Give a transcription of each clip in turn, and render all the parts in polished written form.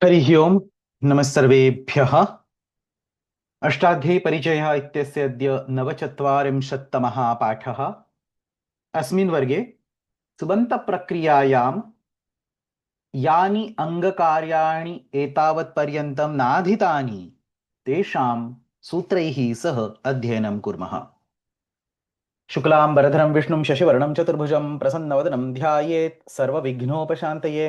हरिः ओम् नमस्सर्वेभ्यः। अष्टाध्यायी परिचयः इत्यस्य अद्य नवचत्वारिंशत्तमः पाठः। अस्मिन् वर्गे सुबन्तप्रक्रियायां यानि अङ्गकार्याणि एतावत्पर्यन्तं नाधीतानि तेषां सूत्रैः सह अध्ययनं कुर्मः। शुक्लाम्बरधरं विष्णुं शशिवर्णं चतुर्भुजं प्रसन्नवदनं ध्यायेत् सर्वविघ्नोपशान्तये।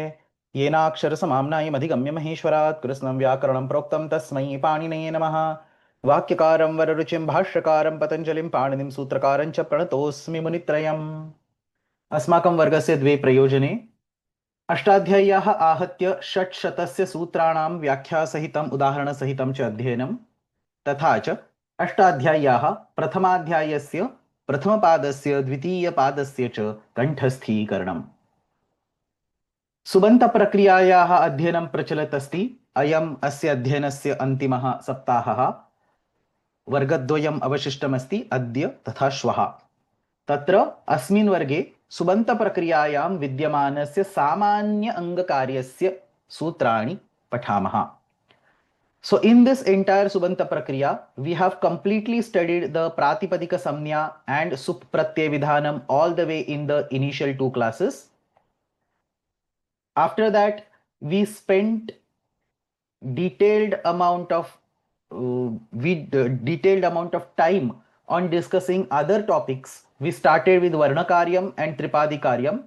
येनाक्षरसमाम्नायमधिगम्य महेश्वरात् कृत्स्नं व्याकरणं प्रोक्तं तस्मै पाणिनये नमः। वाक्यकारं वररुचिं भाष्यकारं पतञ्जलिं पाणिनिं सूत्रकारं च प्रणतोऽस्मि मुनित्रयम्। अस्माकं वर्गस्य द्वे प्रयोजने अष्टाध्याय्याः आहत्य षट्शतस्य सूत्राणां व्याख्यासहितम् उदाहरणसहितं च अध्ययनं, तथा च अष्टाध्याय्याः प्रथमाध्यायस्य प्रथमपादस्य द्वितीयपादस्य च कण्ठस्थीकरणम्। सुबन्तप्रक्रियायाः अध्ययनं प्रचलत् अस्ति। अयम् अस्य अध्ययनस्य अन्तिमः सप्ताहः। वर्गद्वयम् अवशिष्टमस्ति, अद्य तथा श्वः। तत्र अस्मिन् वर्गे सुबन्तप्रक्रियायां विद्यमानस्य सामान्य अङ्गकार्यस्य सूत्राणि पठामः. So in this entire Subanta Prakriya, we have completely studied the Pratipadika Samnya and Sup Pratyay Vidhanam all the way in the initial two classes. After that, we spent detailed amount of time on discussing other topics. We started with Varnakaryam and Tripadikaryam.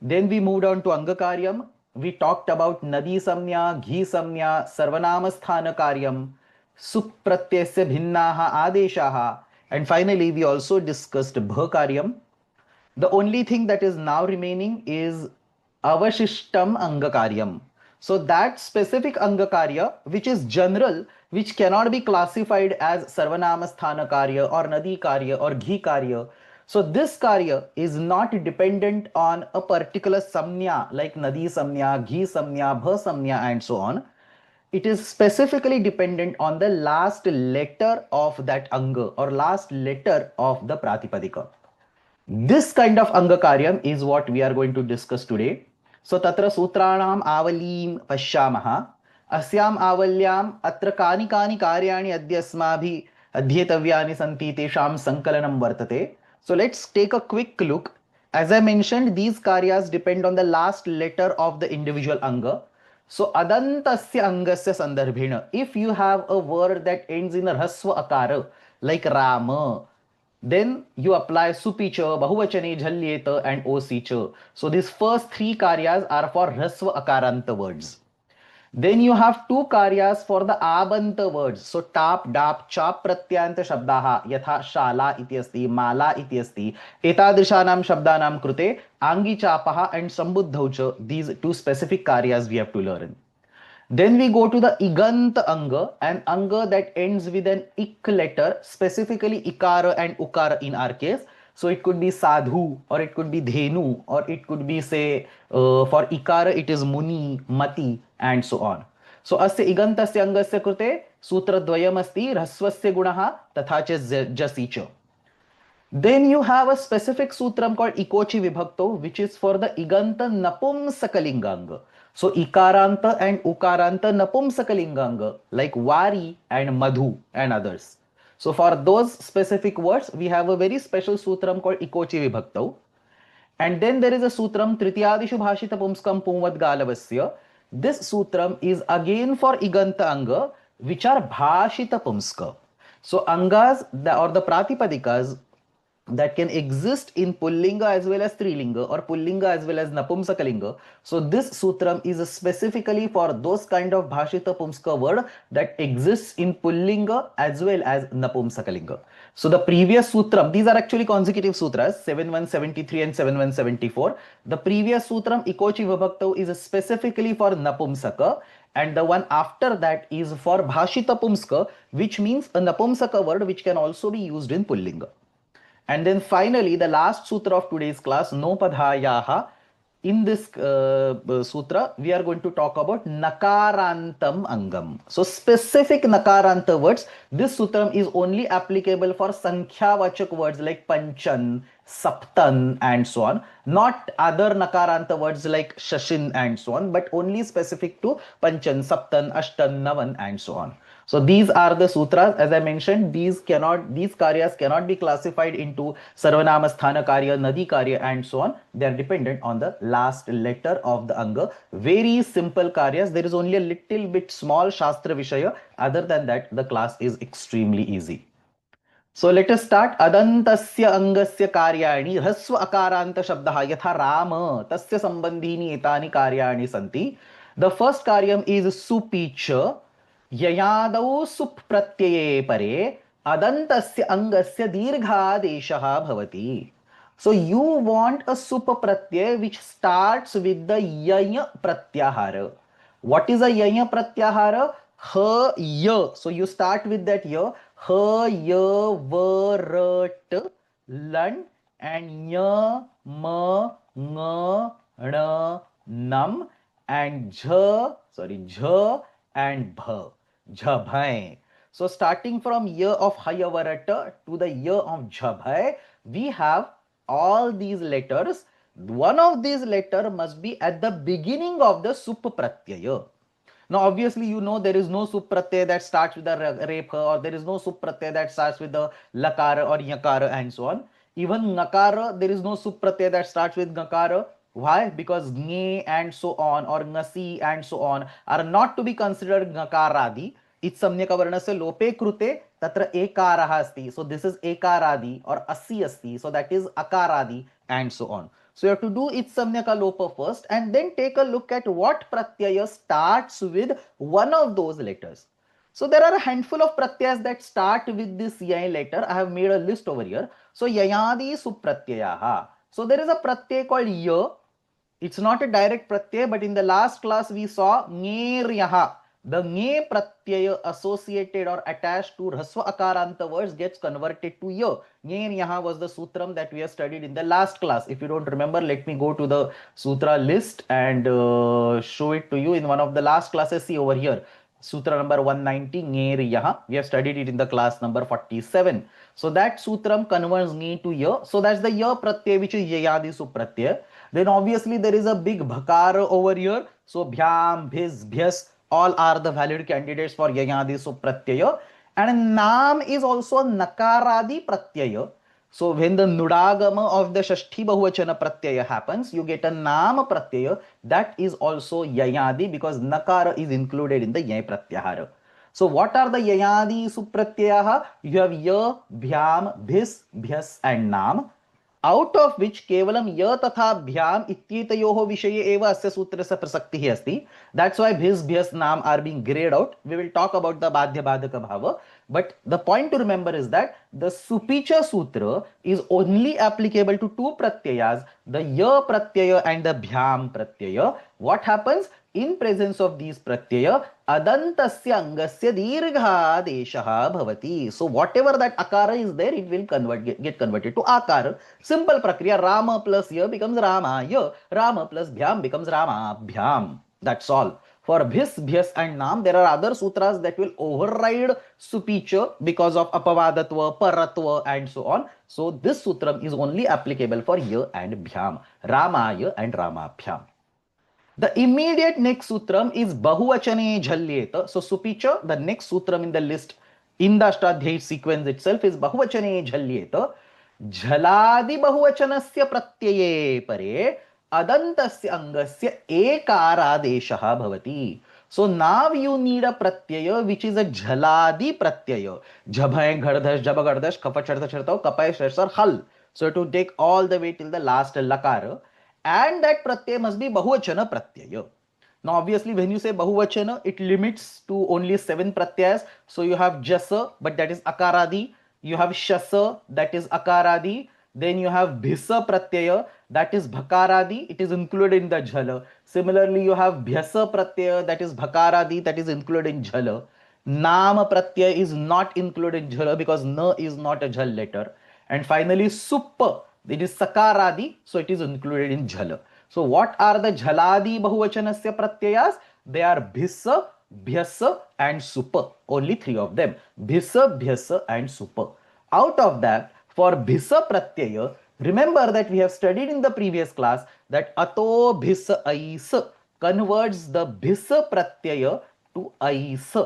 Then we moved on to Angakaryam. We talked about Nadi Samnya, Ghi Samnya, Sarvanamasthan Karyam, Supratyasya Bhinnaha Adeshaha, and finally we also discussed Bhakaryam. The only thing that is now remaining is Avashishtam Angakaryam. So that specific Angakarya, which is general, which cannot be classified as Sarvanamasthana Karya or Nadi Karya or Ghi Karya. So this Karya is not dependent on a particular Samnya like Nadi Samnya, Ghi Samnya, Bha Samnya and so on. It is specifically dependent on the last letter of that Anga or last letter of the Pratipadika. This kind of Angakaryam is what we are going to discuss today. So tatra sutranam avalim pashyamaha. Asyam avalyam atra kani kani karyani adyasmabhi adhyetavyani santi tesham sankalanam vartate. So let's take a quick look. As I mentioned, these karyas depend on the last letter of the individual anga. So adantasya angasya sandarbhena, if you have a word that ends in a rasva akara like Rama, then you apply supicha, bahuvachane, jhalyeta and osicha. So these first three karyas are for rasva akaranta words. Then you have two karyas for the abanta words. So tap, dap, chap pratyanta shabdaha yatha shala iti asti, mala iti asti. Etadrishanam shabdanam krute angi chapaha and sambuddhaucha. These two specific karyas we have to learn. Then we go to the Igant Anga, an Anga that ends with an Ik letter, specifically Ikara and Ukara in our case. So it could be Sadhu, or it could be Dhenu, or it could be, say, for Ikara it is Muni, Mati, and so on. So asya Igantasya Angasya krute Sutradvayam asti Rasvasya Gunaha Tatha cha Jasi cha. Then you have a specific sutram called Ikochi Vibhakto, which is for the Iganta Napumsakalinganga. So Ikaranta and Ukaranta Napumsakalinganga, like Vari and Madhu and others. So for those specific words, we have a very special sutram called Ikochi Vibhakto. And then there is a sutram Tritiyadishu Bhashita Pumskam Pumvad Galavasya. This sutram is again for Iganta Anga, which are Bhashita Pumska. So Angas or the Pratipadikas that can exist in Pullinga as well as Strilinga or Pullinga as well as Napumsakalinga. So this sutram is specifically for those kind of Bhashita Pumska word that exists in Pullinga as well as Napumsakalinga. So the previous sutram, these are actually consecutive sutras, 7173 and 7174. The previous sutram Ikochi Vibhakto is specifically for Napumsaka, and the one after that is for Bhashita Pumska, which means a Napumsaka word which can also be used in Pullinga. And then finally, the last sutra of today's class, Nopadhayaha. In this sutra, we are going to talk about Nakarantam Angam. So specific Nakaranta words, this sutram is only applicable for Sankhya Vachak words like Panchan, saptan, and so on. Not other nakaranta words like shashin and so on, but only specific to panchan, saptan, ashtan, navan, and so on. So these are the sutras. As I mentioned, these karyas cannot be classified into sarvanama, sthana karya, nadi karya, and so on. They are dependent on the last letter of the anga. Very simple karyas. There is only a little bit small shastra vishaya. Other than that, the class is extremely easy. So let us start. अदन्तस्य अंगस्य कार्याणि ह्रस्व अकारांत शब्दः यथा राम तस्य संबंधीनि एतानि कार्याणि सन्ति. The first karyam is supi च ययादौ सुप् प्रत्यये परे अदन्तस्य अंगस्य दीर्घादेशः भवति. So you want a sup pratyay which starts with the yaya pratyahara. What is a yaya pratyahara? Ha ya. So you start with that ya. Ha ya va ra t lan and ya ma nga na nam and jha and bha. Jhabhai. So starting from ya of hayavarata to the ya of jhabhai, we have all these letters. One of these letter must be at the beginning of the sup pratyaya. Now obviously you know there is no sup pratyaya that starts with the repha, or there is no sup pratyaya that starts with the lakara or yakara and so on. Even nakara, there is no sup pratyaya that starts with nakara. Why? Because nge and so on or ngasi and so on are not to be considered nakaradi. इत्सम्यक वर्णस्य लोपे कृते तत्र एकारः अस्ति. So this is ekaradi or asi asti. So that is akaradi and so on. So you have to do itsamyaka lopa first and then take a look at what pratyaya starts with one of those letters. So there are a handful of pratyayas that start with this yai letter. I have made a list over here. So yayadi supratyayaha. So there is a pratyay called ya. It's not a direct pratyay, but in the last class we saw ngeryaha. The nge pratyaya associated or attached to rasva akaranta words gets converted to ya. Nge yaha was the sutram that we have studied in the last class. If you don't remember, let me go to the sutra list and show it to you in one of the last classes. See over here. Sutra number 190, Nge yaha. We have studied it in the class number 47. So that sutram converts nge to ya. So that's the ya pratyay, which is yayadi supratyay. Then obviously there is a big bhakara over here. So bhyam, bhis, bhyas, all are the valid candidates for yayadi supratyaya. And nam is also nakaradi pratyaya. So when the nudagama of the shashti bahuvachana pratyaya happens, you get a nam pratyaya. That is also yayadi because nakara is included in the yay pratyahara. So what are the yayadi supratyayaha? You have ya, bhyam, bhis, bhyas and nam. Out of which kevalam ya tatha bhyam ityetayoho vishaye eva asya sutrasya prasaktihi asti. That's why bhis, bhyas, nam are being grayed out. We will talk about the badhya badhaka bhava. But the point to remember is that the supicha sutra is only applicable to two pratyayas, the ya pratyaya and the bhyam pratyaya. What happens? In presence of these pratyaya, adantasya angasya dirgha deshaha bhavati. So whatever that akara is there, it will get converted to akara. Simple prakriya. Rama plus ya becomes rama ya. Rama plus bhyam becomes rama bhyam. That's all. For bhis, bhyas and nam, there are other sutras that will override supicha because of apavadatva, paratva and so on. So this sutram is only applicable for ya and bhyam. Ramaya and ramabhyam. The immediate next sutram is bahuvachane jhalyeta. So supicha, the next sutram in the list in the Ashtadhyayi sequence itself is bahuvachane jhalyeta. Jhaladi bahuvachanasya pratyaye pare adantasya angasya ekaradeshaha bhavati. So now you need a pratyaya which is a jhaladi pratyaya. Jhabhay ghardhash, jabagardhash, kapa chartha chartao, kapay sharsar hal. So to take all the way till the last lakara. And that pratyaya must be bahuvachana pratyaya. Now obviously when you say bahuvachana, it limits to only 7 pratyayas. So you have jasa, but that is akaradi. You have shasa, that is akaradi. Then you have bhisa pratyaya, that is bhakaradi. It is included in the jhala. Similarly, you have bhyasa pratyaya, that is bhakaradi, that is included in jhala. Nama pratyaya is not included in jhala because na is not a jhal letter. And finally, suppa, it is sakaradi, so it is included in jhala. So what are the jhaladi bahuvachanasya pratyayas? They are bhisa, bhyasa and supa. Only 3 of them. Bhisa, bhyasa and supa. Out of that, for bhisa pratyaya, Remember that we have studied in the previous class that ato bhis ais converts the bhis pratyaya to ais.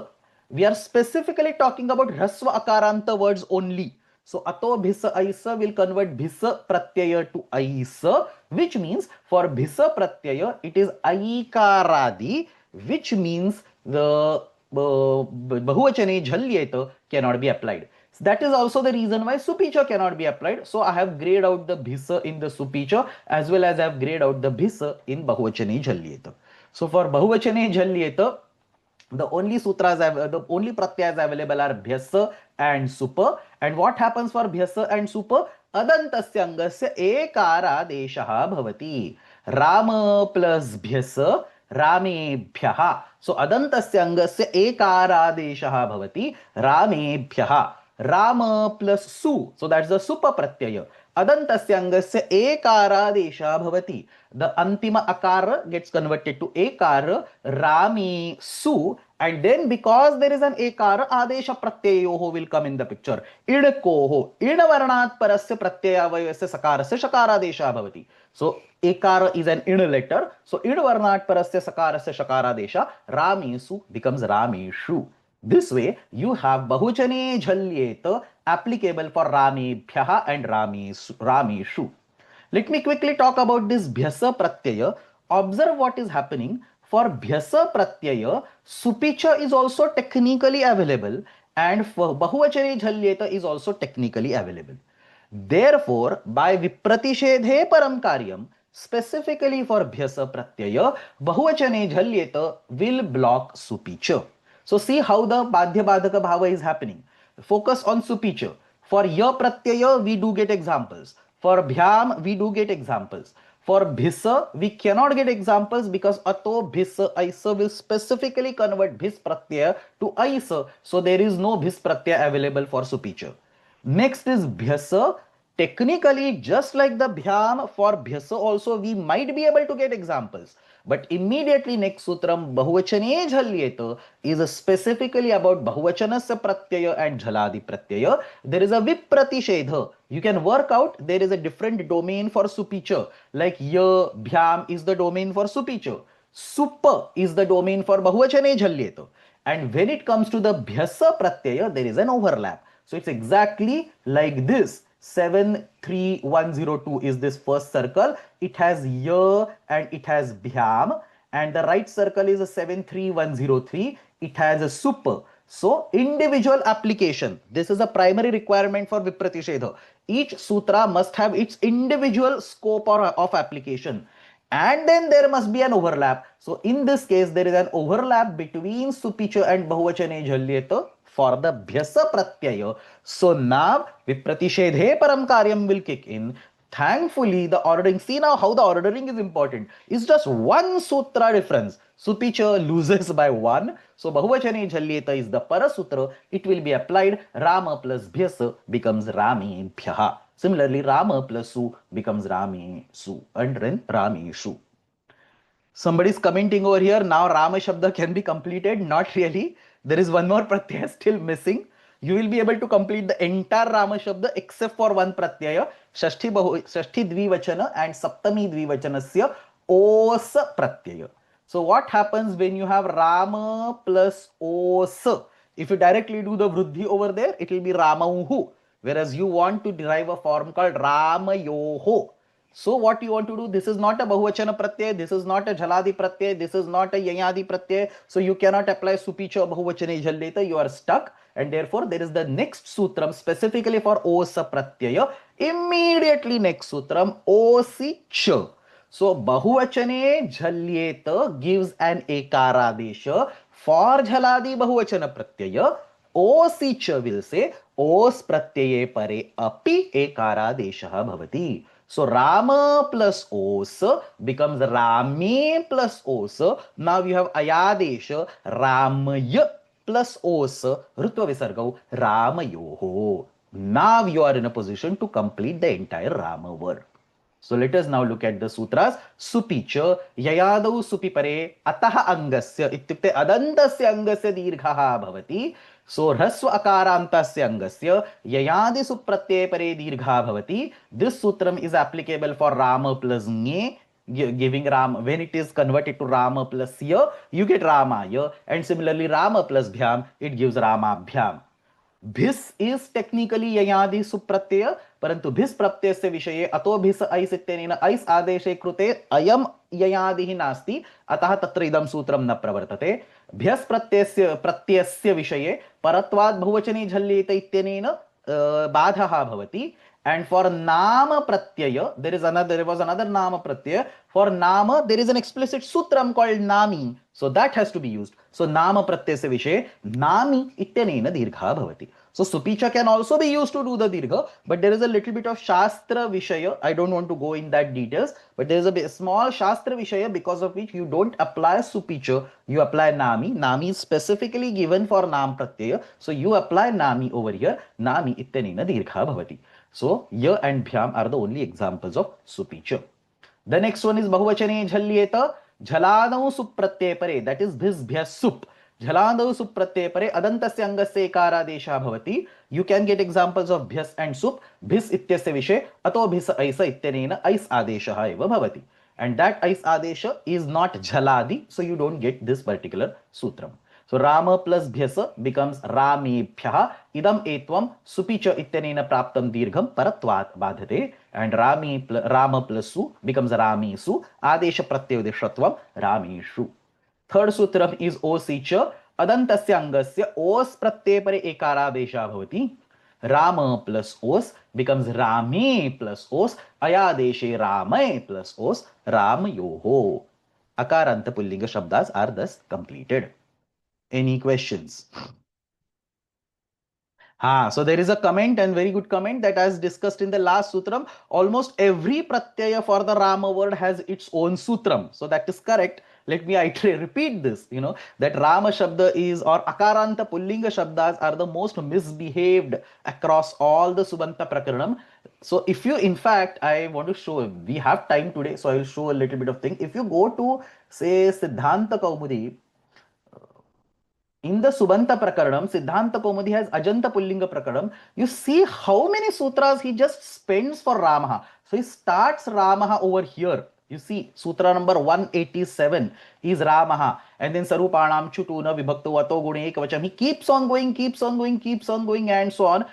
We are specifically talking about hrasva akaranta words only. So ato bhisa aisa will convert bhisa pratyaya to aisa, which means for bhisa pratyaya it is aikaradi, which means the bahuvachane jhalyeta cannot be applied. So that is also the reason why supicha cannot be applied. So I have grayed out the bhisa in the supicha as well as I have grayed out the bhisa in bahuvachane jhalyeta. So for bahuvachane jhalyeta, the only sutras, the only pratyas available are bhyasa and supa. And what happens for bhyasa and supa? Adantasya angasya ekara deshaha bhavati. Rama plus bhyasa ramebhyaha. So adantasya angasya ekara deshaha bhavati ramebhyaha. Rama plus su. So that's the supa pratyaya. Adantasya angasya ekara desha bhavati. The antima akara gets converted to ekara, rami su, and then because there is an ekara, adesha pratyayoho will come in the picture. Idkoho, idvarnat parasya pratyayavayasya sakarasya shakaradesha bhavati. So ekara is an id letter. So idvarnat parasya sakarasya shakaradesha, ramesu becomes rameshu. This way, you have bahujane jhalyeta applicable for ramebhyaha and rameshu. Let me quickly talk about this bhyasa pratyaya. Observe what is happening. For bhyasa pratyaya, supicha is also technically available and for bahuvachane jhalyeta is also technically available. Therefore, by vipratishedhe param karyam, specifically for bhyasa pratyaya, bahuvachane jhalyeta will block supicha. So see how the badhya badhaka bhava is happening. Focus on supicha. For ya pratyaya, we do get examples. For bhyam, we do get examples. For bhisa, we cannot get examples because ato bhisa aisa will specifically convert bhis pratyaya to aisa. So there is no bhis pratyaya available for supicha. Next is bhyasa. Technically, just like the bhyam, for bhyasa also we might be able to get examples. But immediately next sutram, bahuvachane jhalyeta, is specifically about bahuvachanasya pratyaya and jhaladi pratyaya. There is a vipratishedha. You can work out there is a different domain for supicha. Like ya, bhyam is the domain for supicha. Supa is the domain for bahuvachane jhalyeta. And when it comes to the bhyasa pratyaya, there is an overlap. So it's exactly like this. 73102 is this first circle. It has ya and it has bhyam. And the right circle is a 73103. It has a super. So individual application. This is a primary requirement for Vipratishedha. Each sutra must have its individual scope of application. And then there must be an overlap. So in this case, there is an overlap between supicha and bahuvachane jhalyeta for the bhyasa pratyaya. So now vipratishedhe param karyam will kick in. Thankfully, the ordering, see now how the ordering is important. It's just one sutra difference. Supicha loses by one. So bahuvachane jhalyeta is the parasutra. It will be applied. Rama plus bhyasa becomes ramebhyaha. Similarly, Rama plus su becomes ramesu and then rameshu. Somebody is commenting over here. Now Rama Shabda can be completed. Not really. There is one more pratyaya still missing. You will be able to complete the entire Rama Shabda except for one pratyaya. Shashti dvivachana and Saptami dvivachanasya os pratyaya. So what happens when you have Rama plus os? If you directly do the vruddhi over there, it will be Ramauhu. Whereas you want to derive a form called Ramayoho. So what you want to do, this is not a bahuvachana pratyay, this is not a jhaladi pratyay, this is not a yayadi pratyay. So you cannot apply supicha bahuvachane jhalyeta, you are stuck. And therefore there is the next sutram specifically for osa pratyaya. Immediately next sutram osi cha. So bahuvachane jhalyeta gives an ekaradesha. For jhaladi bahuvachana pratyaya, osi cha will say os pratyaye pare api ekaradesha bhavati. So Rama plus os becomes Rame plus os. Now you have Ayadesha Ramaya plus os Rutva Visargau Ramayoho. Now you are in a position to complete the entire Rama word. So let us now look at the sutras. Supicha yayadau supipare ataha angasya ityukte adantasya angasya dirghaha bhavati. सो ह्रस्व अकारान्तस्य अंगस्य ययादिसु प्रत्यय परे दीर्घा भवति. This sutram is applicable for Rama plus Nye, giving Ram. When it is converted to Rama plus Ya, you get Ramaya, and similarly Rama plus Bhyam, it gives Ramabhyam. भिस is technically ययादि सुप्रत्यय, परंतु भिस प्रत्यय से विषये अतो भिस ice इत्यनेन ice आदेशे कृते अयम ययादिः नास्ति, अतः तत्र इदं सूत्रं न प्रवर्तते. भ्यस् प्रत्ययस्य विषये परत्वात् बहुवचने झल्येत इत्यनेन बाधः भवति. And for nama pratyaya, there was another nama pratyaya. For nama, there is an explicit sutram called nami. So that has to be used. So nama pratyaya se vishe nami ityanena dirgha bhavati. So supicha can also be used to do the dirgha, but there is a little bit of shastra vishaya. I don't want to go in that details, but there is a small shastra vishaya because of which you don't apply supicha, you apply nami. Nami is specifically given for nam pratyaya. So you apply nami over here. Nami ityanena dirgha bhavati. So, ya and bhyam are the only examples of supicha. The next one is bahuvachane jhalyeta jhaladau supratyay pare, that is bhis bhyas sup. Jhaladau supratyay pare adantasya angasya ekaradesha bhavati. You can get examples of bhyas and sup. Bhis ityasya vishe ato bhis aisa ityanena ais adesha eva bhavati. And that ais adesha is not jhaladi, so you don't get this particular sutram. So Rama plus bhyasa becomes Ramebhyah. Idam etvam supicha ityanena praptam dirgham paratvat badhate. And Rama plus su becomes Ramesu. Adesha pratyodeshatvam Rameshu. Third sutram is osicha adantasya angasya os pratyay pare ekaradesha bhavati. Rama plus os becomes Rame plus os. Ayadeshe Rame plus os Ramayoho. Akaranta pullinga shabdas are thus completed. Any questions? So there is a comment, and very good comment, that as discussed in the last sutram, almost every pratyaya for the Rama word has its own sutram. So that is correct. Let me repeat this, that Rama Shabda is, or Akaranta Pullinga Shabdas are the most misbehaved across all the Subanta Prakaranam. So if you, in fact, I want to show, we have time today, so I will show a little bit of thing. If you go to, say, Siddhanta Kaumudi, in the Subanta Prakaranam, Siddhanta Kaumudi has Ajanta Pullinga Prakaranam. You see how many sutras he just spends for Ramaha. So he starts Ramaha over here. You see, sutra number 187 is Ramaha. And then Sarupanam Chutuna Vibhakto Vato Gune Ekavacham. He keeps on going, and so on.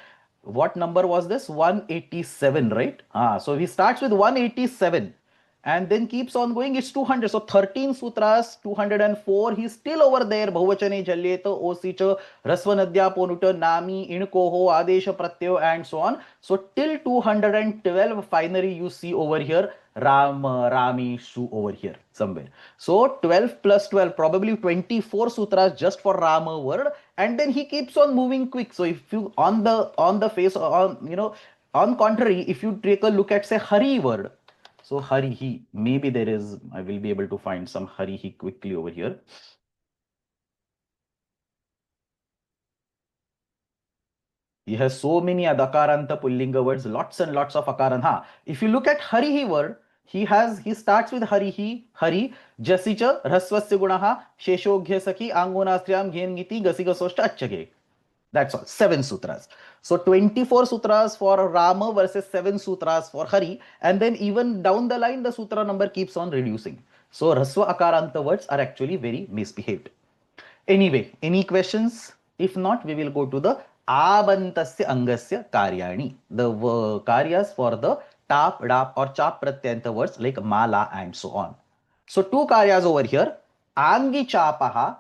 What number was this? 187, right? So he starts with 187. And then keeps on going, it's 200. So 13 sutras, 204, he's still over there. Bahuvachane Jhalyeta, Osicha, Rasvanadya, Ponuta, Nami, Inkoho, Adesha Pratyo, and so on. So till 212, finally you see over here, Rami, Shu over here somewhere. So 12 plus 12, probably 24 sutras just for Rama word. And then he keeps on moving quick. So if you, on the face, on contrary, if you take a look at, say, Hari word, so Harihi, maybe there is, I will be able to find some Harihi quickly over here. He has so many Adakaranta Pullinga words, lots and lots of Akaranta. If you look at Harihi word, he starts with Harihi, Hari, Jasicha, Rasvasya Gunaha, Sheshogya Saki, Angonastriyam, Gengiti, Gasigasoshta, Achage. That's all, 7 sutras. So 24 sutras for Rama versus 7 sutras for Hari. And then even down the line, the sutra number keeps on reducing. So Rasva Akaranta words are actually very misbehaved. Anyway, any questions? If not, we will go to the Abantasya Angasya Karyani. The karyas for the Tap, Dap or Chap Pratyanta words like Mala and so on. So 2 karyas over here. Angi Chapaha,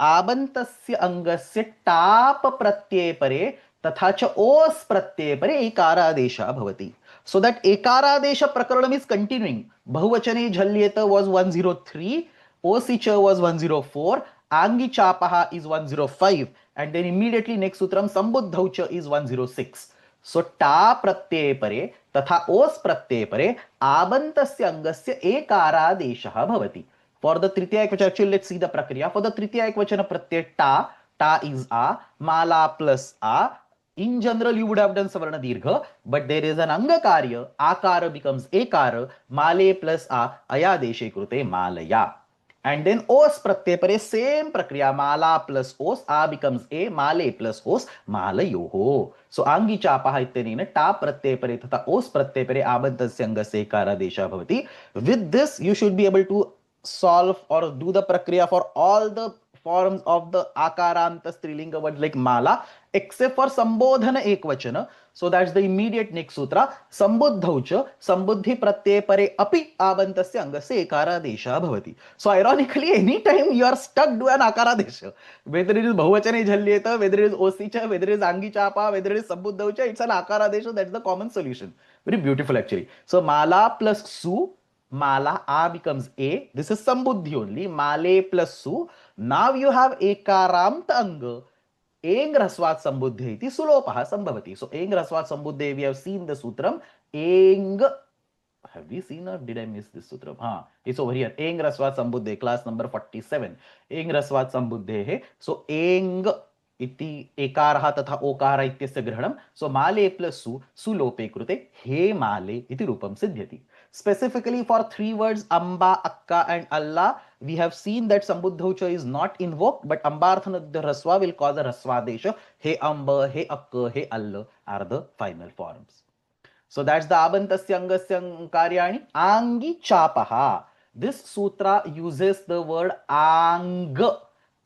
आबंतस्य अंगस्य टाप प्रत्यय परे तथा च ओस प्रत्यय परे एकारादेशः भवति. So that ekaradesh prakaranam is continuing. Bahuvachane Jhalyeta was 103, Osicha was 104, Angi Chapaha is 105, and then immediately next sutram Sambuddhaucha is 106. So ta pratyay pare तथा ओस प्रत्यय परे आबंतस्य अंगस्य एकारादेशः भवति. For the Tritiya Ekvachana, actually let's see the prakriya. For the Tritiya Ekvachana pratyay ta is a, mala plus a. In general, you would have done savarna dirgha, but there is an anga akara becomes ekara, male plus a, ayadeshe krute malaya. and then os pratyay pare same prakriya, mala plus os, a becomes a, male plus os, malayoho. So angi chapaha ityanena ta pratyay pare तथा os pratyay pare abantasya angasya ekaradesha bhavati. With this you should be able to solve or do the prakriya for all the forms of the akaranta strilinga words like mala except for sambodhana ekvachana. So that's the immediate next sutra. Sambuddhau cha sambuddhi pratyay pare api abantasya angasya ekaradesha bhavati. So ironically, anytime you are stuck to an akaradesha, whether it is bahuvachane jhalyeta, whether it is osicha, whether it is angi chapa, whether it is sambuddhau cha, it's an akaradesha. That's the common solution. Very beautiful actually. So mala plus su, mala, a becomes a. This is sambuddhi only. Male plus su. Now you have ekaramta anga. Eng rasvat sambuddhe iti sulopaha sambhavati. So eng rasvat sambuddhe, we have seen the sutram. Eng, have we seen or did I miss this sutram? It's over here. Eng rasvat sambuddhe, class number 47. Eng rasvat sambuddhe hai. So eng iti ekaraha tatha okara ityasya grahanam. So male plus su, sulope krute he male iti rupam siddhyati. Specifically for three words amba, akka and alla, we have seen that sambuddhaucha is not invoked, but ambarthanadya rasva will cause a rasvadesha. He amba, he akka, he alla are the final forms. So that's the abantasya angasya karyani. Angi chapaha. This sutra uses the word ang.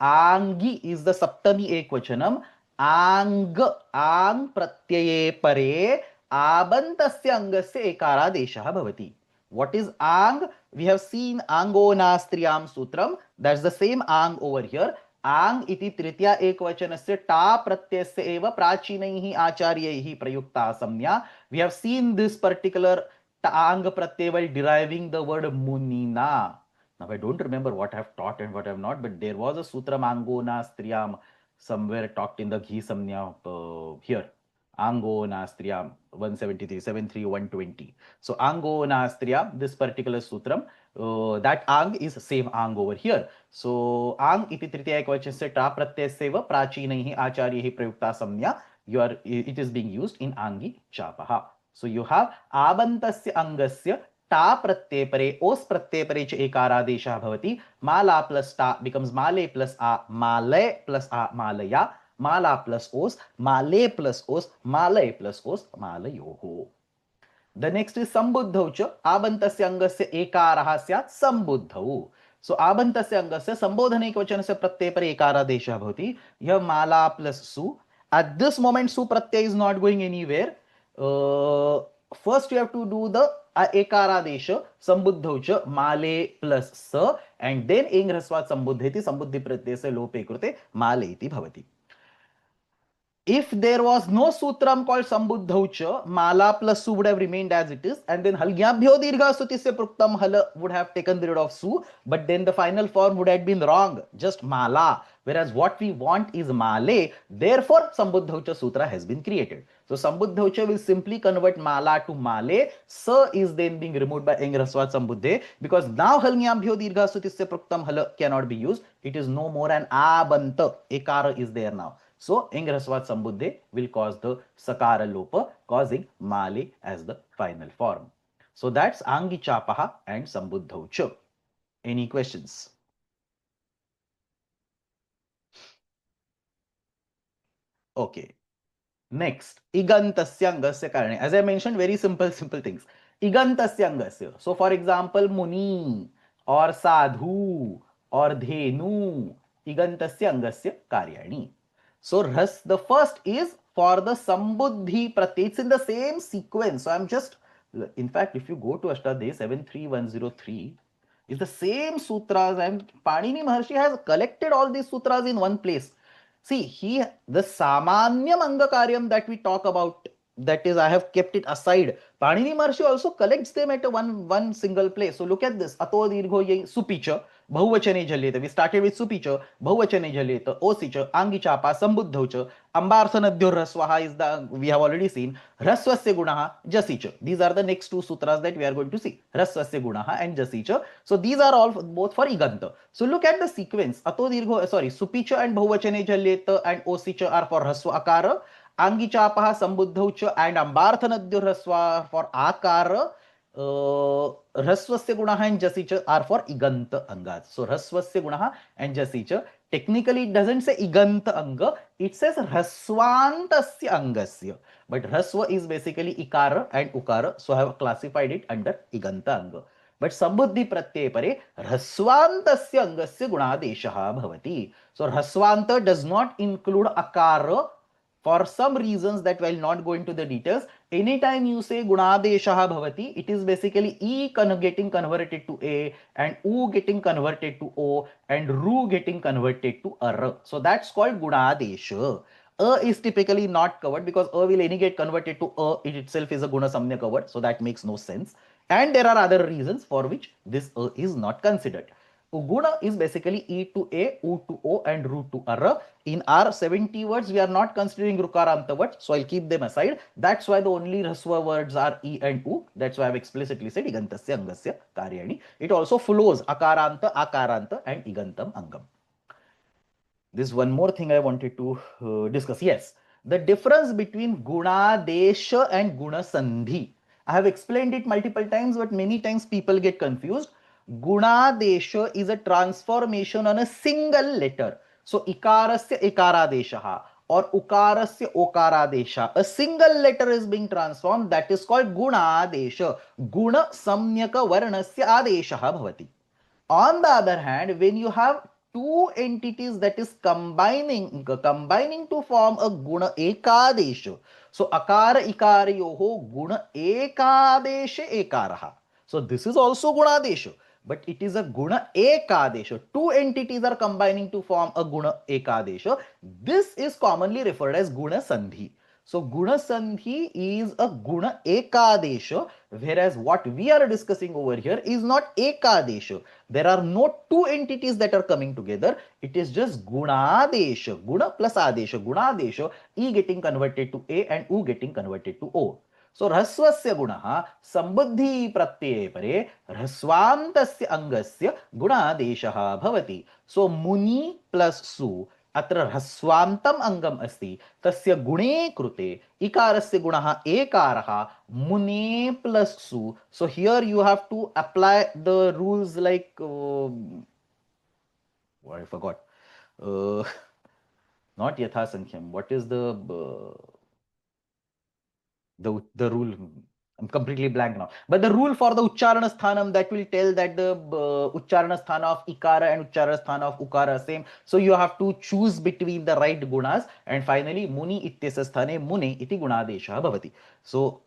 Angi is the saptami ekvachanam. Ang, ang pratyaye pare abantasya angasya ekaradesha bhavati. What is ang? We have seen angonastriyam sutram. That's the same ang over here. Ang iti tritya ekvachanasya ta pratyasya eva prachinaihi acharyaihi prayukta samnya. We have seen this particular ang pratyay while deriving the word munina. Now I don't remember what I have taught and what I have not, but there was a sutram angonastriyam somewhere talked in the Ghi Samnya here. Ango Nastriyam 173, 73, 120. So Ango Nastriyam, this particular sutram, that Ang is same Ang over here. So Ang iti tritya ekvachanasya ta pratyasya prachinaihi acharyahi prayukta samnya. It is being used in Angi chapaha. So you have abantasya angasya ta pratyay pare os pratyay pare cha ekaradesha bhavati. Mala plus ta becomes male plus a, male plus a, malaya. Mala plus os, male plus os, malay plus os, malayoho. The next is sambuddhau cha. Abantasya angasya ekaraha syat sambuddhau. So abantasya angasya sambodhane ekvachanasya pratyay pare ekaradesha bhavati. You have mala plus su. At this moment su pratyay is not going anywhere. First you have to do the ekaradesha sambuddhau cha male plus sa, and then eng rasvat sambuddheti sambuddhi pratyasya lope krute male iti bhavati. If there was no sutram called sambuddhaucha, mala plus su would have remained as it is, and then halgyabhyo dirgha sutisya pruktam hala would have taken the rid of su, but then the final form would have been wrong, just mala. Whereas what we want is male, therefore sambuddhaucha sutra has been created. So sambuddhaucha will simply convert mala to male, sa is then being removed by eng rasvat sambuddhe, because now halgyabhyo dirgha sutisya pruktam hala cannot be used. It is no more an abanta, ekara is there now. So, eng rasvat sambuddhe will cause the sakara lopa, causing male as the final form. So, that's angi chapaha and sambuddhaucha. Any questions? Okay. Next, igantasya angasya karane. As I mentioned, very simple things. Igantasya angasya. So, for example, muni or sadhu or dhenu, igantasya angasya karyani. So the first is for the sambuddhi pratyay. It's in the same sequence. So I'm just, in fact, if you go to Ashtadhyayi 73103, it's the same sutras, and Panini Maharshi has collected all these sutras in one place. See, the Samanyam Angakaryam that we talk about, that is, I have kept it aside. Panini Maharshi also collects them at one single place. So look at this. Ato dirgho yai supicha. Bahuvachane jhalyeta. We started with supicha, bahuvachane jhalyeta, osicha, angi chapa, sambuddhaucha, ambarthanadyo rasvaha is the, we have already seen, rasvasya gunaha, jasicha. These are the next two sutras that we are going to see, rasvasya gunaha and jasicha. So these are all both for iganta. So look at the sequence. Ato dirgho, supicha and bahuvachane jhalyeta and osicha are for rasva akara, angi chapaha, sambuddhaucha and ambarthanadyo rasva for akara. ह्रस्वस्य गुणः and जसि च are for igant angas. So ह्रस्वस्य गुणः and जसि च, technically it doesn't say igant anga, it says ह्रस्वान्तस्य angasya, but ह्रस्व is basically ikara and ukara, so I have classified it under iganta anga. But sambuddhi pratyay pare ह्रस्वान्तस्य angasya gunadeshah bhavati. So ह्रस्वान्त does not include akara for some reasons that while not going to the details. Anytime you say gunadeshah bhavati, it is basically e getting converted to a, and u getting converted to o, and ru getting converted to ar. So that's called gunadesha. A is typically not covered because a will any get converted to a, it itself is a guna samnya covered, so that makes no sense. And there are other reasons for which this a is not considered. Guna is basically E to A, U to O, and Ru to R. In our 70 words, we are not considering Rukaranta words, so I'll keep them aside. That's why the only Raswa words are E and U. That's why I've explicitly said Igantasya, Angasya, Karyani. It also flows Akaranta, Akaranta, and Igantam, Angam. This one more thing I wanted to discuss. Yes, the difference between Gunadesha and Gunasandhi. I have explained it multiple times, but many times people get confused. Gunadesha is a transformation on a single letter. So ikarasya ikaradesha or ukarasya okaradesha. A single letter is being transformed. That is called gunadesha. Guna samyaka varnasya adesha bhavati. On the other hand, when you have two entities that is combining to form a guna ekadesha. So akara ikarayoho guna ekadesha ekaraha. So this is also gunadesha, but it is a guna ekadesha. Two entities are combining to form a guna ekadesha. This is commonly referred as guna sandhi. So guna sandhi is a guna ekadesha, whereas what we are discussing over here is not ekadesha. There are no two entities that are coming together. It is just gunadesha, guna plus adesha, gunadesha, e getting converted to a and u getting converted to o. So ह्रस्वस्य गुणः सम्बुद्धि प्रत्यये परे ह्रस्वान्तस्य अंगस्य गुणादेशः भवति. So मुनि plus सु अत्र ह्रस्वान्तम अंगम अस्ति, तस्य गुणे कृते इकारस्य गुणः एकारः मुने प्लस सु. So here you have to apply the rules like I forgot, not yatha sankhyan. What is the rule? I'm completely blank now. But the rule for the Uchcharana Sthanam, that will tell that the Uchcharana Sthana of Ikara and Uchcharana Sthana of Ukara same. So you have to choose between the right gunas. And finally, Muni ityasya sthane Mune iti gunadesha bhavati. So,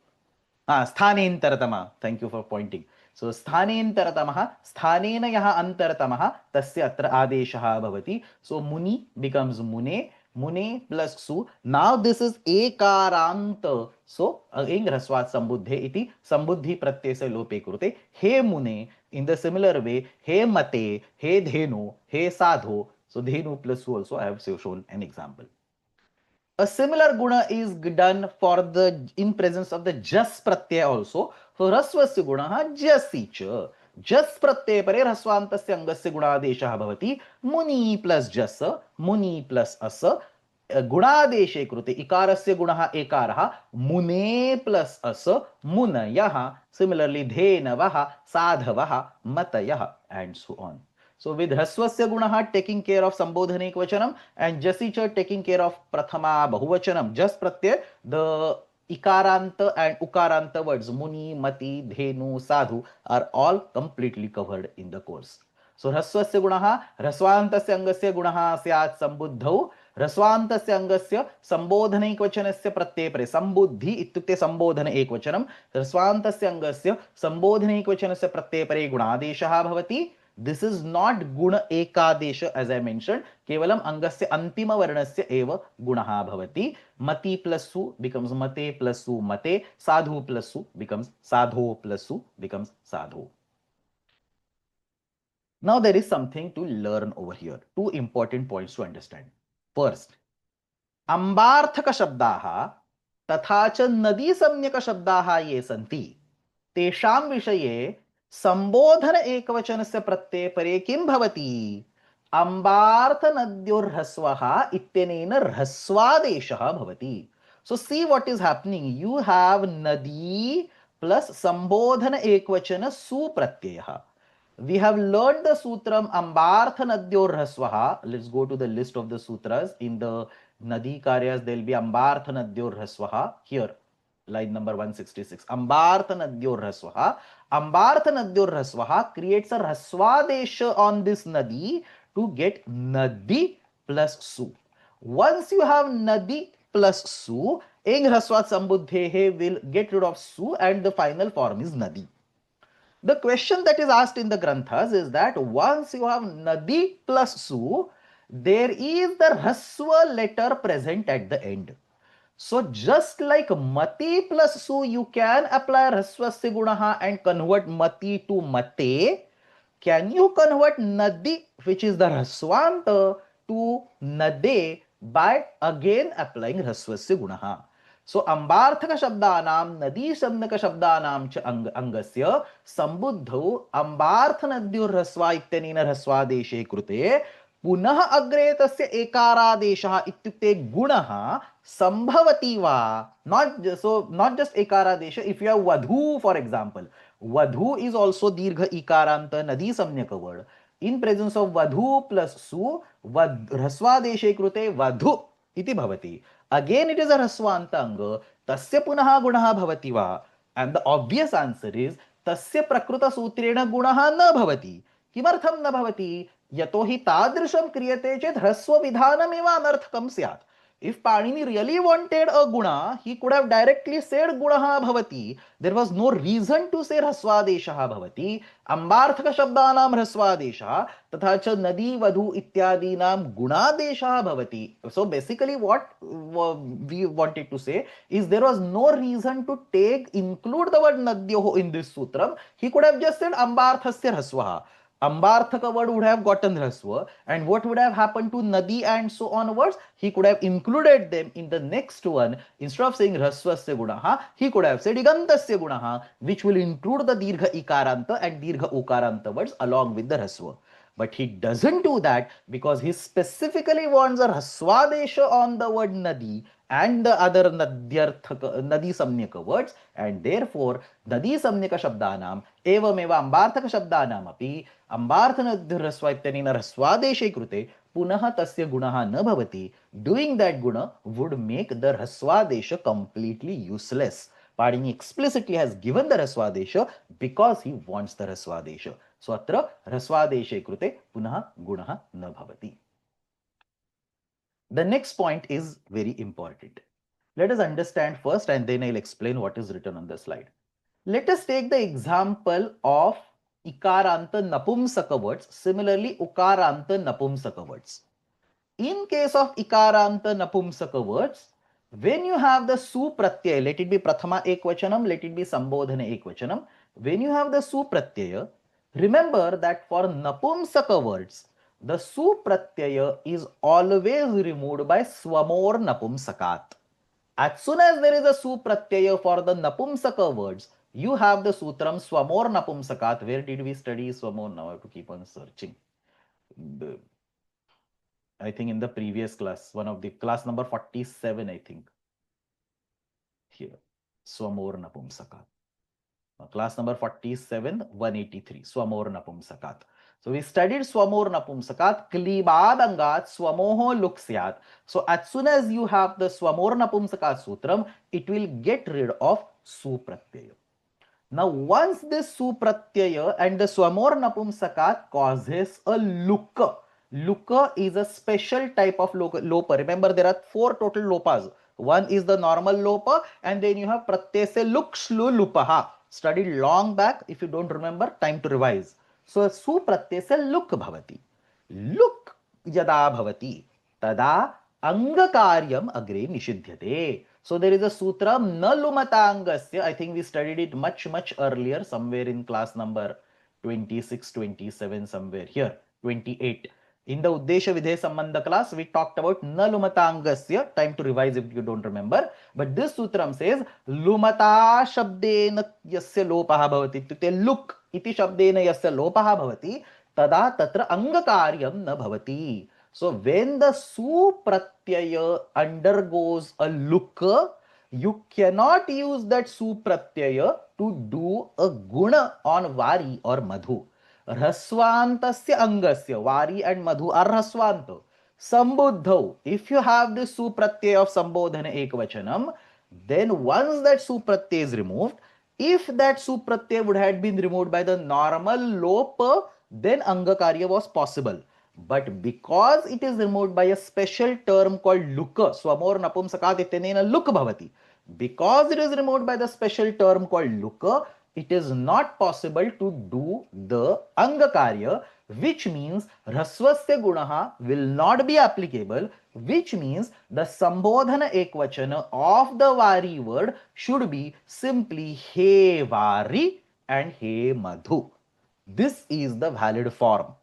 sthanentaratama. Thank you for pointing. So, sthanentaratamaha, sthanena yaha antaratamaha, tasya atra adeshaha bhavati. So, Muni becomes Mune. Mune plus su. Now this is ekaranta. So again hrasvat sambuddhe iti sambuddhi pratyay se lope krute. He mune. In the similar way, he mate, he dhenu, he sadho. So dhenu plus su also I have shown an example. A similar guna is done for the in presence of the jas pratyay also. So hrasvasya gunaha jasicha. Jas pratyay pare hrasvantasya angasya gunadeshah bhavati. Muni plus jasa, muni plus asa. गुणादेशे कृते इकारस्य गुणः एकारः मुने plus अस मुनयः. Similarly धेनवः साधवः मतयः and so on. So with ह्रस्वस्य गुणः taking care of संबोधने एकवचनम and जसि च taking care of प्रथमा बहुवचनम. जस प्रत्यय the ikaranta and ukaranta words muni, mati, dhenu, sadhu are all completely covered in the course. So ह्रस्वस्य गुणः ह्रस्वान्तस्य अंगस्य गुणः स्यात् संबुद्धौ. ह्रस्वान्तस्य अंगस्य संबोधन एकवचनस्य प्रत्यये परे संबुद्धि इत्युक्ते संबोधन एकवचनम. ह्रस्वान्तस्य अंगस्य संबोधन एकवचनस्य प्रत्यये परे गुणादेशः भवति. This is not guna ekadesha as I mentioned. केवलम अंगस्य अंतिम वर्णस्य एव गुणः भवति. मति plus su becomes mate plus su mate. Sadhu plus su becomes sadho plus su becomes sadho. Now there is something to learn over here. Two important points to understand. First, अंबार्थक शब्दाः तथा च नदी सम्यक शब्दाः ये सन्ति तेषां विषये संबोधन एकवचनस्य प्रत्यये परे किं भवति? अंबार्थ नद्योर्ह्रस्वः इत्यनेन ह्रस्वादेशः भवति. So see what is happening. You have nadi plus sambodhana ekvachana su pratyaya. We have learned the sutram ambartha nadyor rasvaha. Let's go to the list of the sutras. In the nadi karyas, there will be ambartha nadyor rasvaha. Here, line number 166. Ambartha nadyor rasvaha. Ambartha nadyor rasvaha creates a rasvadesha on this nadi to get nadi plus su. Once you have nadi plus su, eng rasvat sambuddhehe will get rid of su and the final form is nadi. The question that is asked in the granthas is that once you have nadi plus su, there is the rasva letter present at the end. So just like mati plus su, you can apply rasvasya gunaha and convert mati to mate. Can you convert nadi, which is the rasvanta, to nade by again applying rasvasya gunaha? So अंबार्थक शब्दानां नदी शब्दक शब्दानां च अंगस्य संबुद्धौ अंबार्थ नद्युर्ह्रस्वा इत्यनेन ह्रस्वादेशे कृते पुनः अग्रे तस्य एकारादेशः इत्युक्ते गुणः संभवति वा. Not just ekaradesh. If you have vadhu, for example, vadhu is also dirgha ikaranta nadi samnyaka word. In presence of vadhu plus su, ह्रस्वादेशे कृते vadhu iti bhavati. Again, it is a rasvantanga. Tasya punaha gunaha bhavati va. And the obvious answer is tasya prakruta sutrena gunaha na bhavati. Kimartham na bhavati? Yato hi tadrisham kriyate chet hrasva vidhanam eva anarthakam syat. If Panini really wanted a guna, he could have directly said gunaha bhavati. There was no reason to say hrasvadeshaha bhavati. Ambarthaka shabdanam hrasvadeshaha तथा च नदी वधु इत्यादीनां गुणादेशः भवति. So basically what we wanted to say is there was no reason to include the word nadyoh in this sutram. He could have just said ambarthasya hrasvaha. Ambarthaka word would have gotten hrasva, and what would have happened to nadi and so onwards? He could have included them in the next one. Instead of saying hrasvasya gunaha, he could have said igantasya gunaha, which will include the dirgha ikaranta and dirgha ukaranta words along with the hrasva. But he doesn't do that because he specifically wants a rasvadesha on the word nadi and the other nadi samnyaka words, and therefore nadi samnyaka shabdanam evameva ambarthaka shabdanam api ambarthanadhya rasva ityanena rasvadeshe krute punaha tasya gunaha na bhavati. Doing that guna would make the rasvadesha completely useless. Panini explicitly has given the rasvadesha because he wants the rasvadesha. So atra rasvadeshe krute punaha gunaha na bhavati. The next point is very important. Let us understand first and then I'll explain what is written on the slide. Let us take the example of ikaranta napumsaka words. Similarly, ukaranta napumsaka words. In case of ikaranta napumsaka words, when you have the su pratyaya, let it be prathama ekvachanam, let it be sambodhana ekvachanam, when you have the su pratyaya, remember that for napumsaka words, the su pratyaya is always removed by swamor napumsakat. As soon as there is a su pratyaya for the napumsaka words, you have the sutram swamor napumsakat. Where did we study swamor? Now I have to keep on searching. I think in the previous class, one of the class number 47, I think. Here, swamor napumsakat. Class number 47, 183, swamor napumsakat. So we studied swamor napumsakat, klibadangat swamoho luksyat. So as soon as you have the swamor napumsakat sutram, it will get rid of su pratyaya. Now once this su pratyaya and the swamor napumsakat causes a luka. Luka is a special type of lopa. Remember, there are 4 total lopas. One is the normal lopa, and then you have pratyase luk shlu lupaha. Studied long back. If you don't remember, time to revise. So su pratyase luk bhavati. Luk yada bhavati tada angakaryam agre nishidhyate. So there is a sutra na lumatangasya. I think we studied it much earlier, somewhere in class number 26, 27, somewhere here, 28. In the Uddesha Vidhe Sambandha class, we talked about na lumatangasya. Time to revise if you don't remember. But this sutram says lumata shabdena yasya lopaha bhavati. Ityukte luk iti shabdena yasya lopaha bhavati tada tatra angakaryam na bhavati. So when the su pratyaya undergoes a luka, You cannot use that su pratyaya to do a guna on vari or madhu. Hrasvantasya angasya, vari and madhu are hrasvanta. Sambuddhau, if you have this su pratyaya of sambodhana ekvachanam, then once that su pratyaya is removed, if that su pratyaya would have been removed by the normal lopa, then angakarya was possible. But because it is removed by a special term called luka, swamor napumsakat ityanena luk bhavati. Because it is removed by the special term called luka, it is not possible to do the angakarya, which means rasvasya gunaha will not be applicable, which means the sambodhana ekvachana of the vari word should be simply he vari and he madhu. This is the valid form.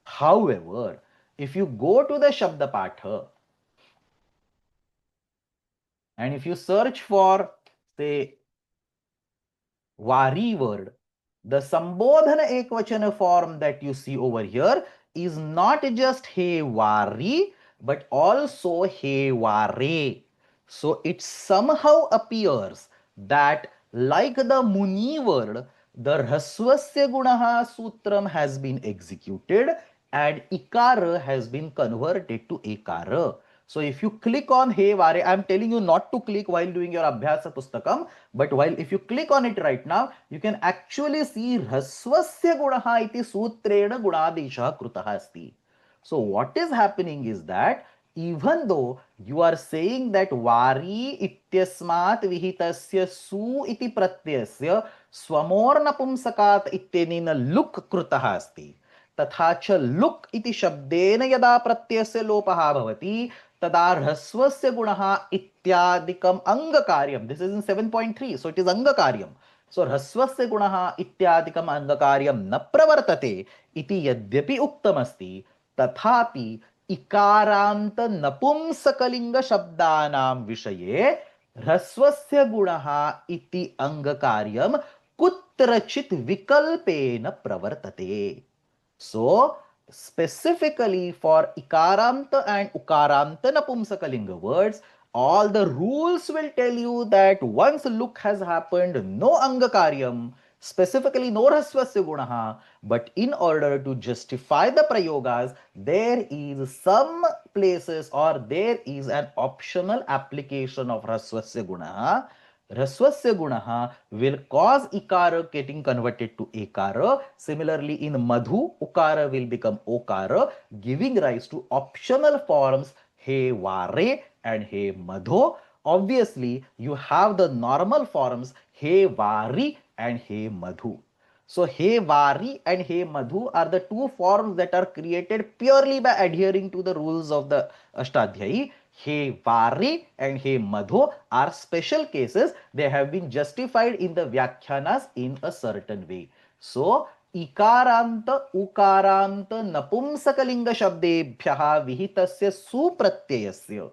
However, if you go to the Shabda Patha and if you search for, say, Vari word, the Sambodhana Ekvachana form that you see over here is not just He Vari, but also He Vare. So it somehow appears that like the Muni word, the Rasvasya Gunaha Sutram has been executed and Ikara has been converted to Ekara. So if you click on Hey Vare, I'm telling you not to click while doing your Abhyasa Pustakam, but while if you click on it right now, you can actually see Rasvasya Gunaha iti Sutrena Gunadesha Krutaha asti. So what is happening is that even though you are saying that Vari ityasmat vihitasya su iti pratyasya swamor napumsakat ityenena luk krutaha asti. तथा च लुक् इति शब्देन यदा प्रत्ययस्य लोपः भवति तदा ह्रस्वस्य गुणः इत्यादिकम् अंगकार्यम. This is in 7.3, so it is अंगकार्यम. सो ह्रस्वस्य गुणः इत्यादिकम् अंगकार्यम न प्रवर्तते इति यद्यपि उक्तमस्ति, तथापि इकारांत नपुंसकलिंग शब्दानां विषये ह्रस्वस्य गुणः इति अंगकार्यम कुत्रचित् विकल्पेन प्रवर्तते. So, specifically for Ikaranta and Ukaranta Napumsakalinga words, all the rules will tell you that once look has happened, no Angakaryam, specifically no Rasvasya Gunaha, but in order to justify the Prayogas, there is some places or there is an optional application of Rasvasya Gunaha. Rasvasya gunaha will cause ikara getting converted to ekara. Similarly, in madhu, ukara will become okara, giving rise to optional forms he vare and he madhu. Obviously, you have the normal forms he vari and he madhu. So, he vari and he madhu are the two forms that are created purely by adhering to the rules of the Ashtadhyayi. He vari and he madhu are special cases. They have been justified in the Vyakhyanas in a certain way. So, इकारंत उकारांत नपुंसकलिंग शब्देभ्यः विहितस्य सुप्रत्ययस्य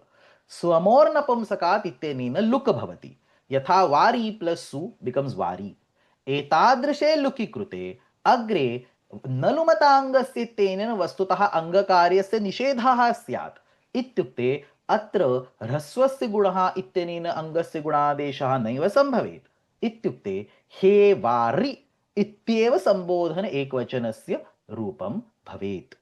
स्वमोर नपुंसकात् इत्यनेन look भवति. यथा वारी plus सु becomes वारी. एतादृशे लुकि कृते अग्रे नलुमतांगस्य इत्यनेन वस्तुतः अंगकार्यस्य निषेधः स्यात्. इत्युक्ते अत्र ह्रस्वस्य गुणः इत्यनेन अंगस्य गुणादेशः नैव संभवेत्. इत्युक्ते हे वारि इत्येव संबोधन एकवचनस्य रूपं भवेत्.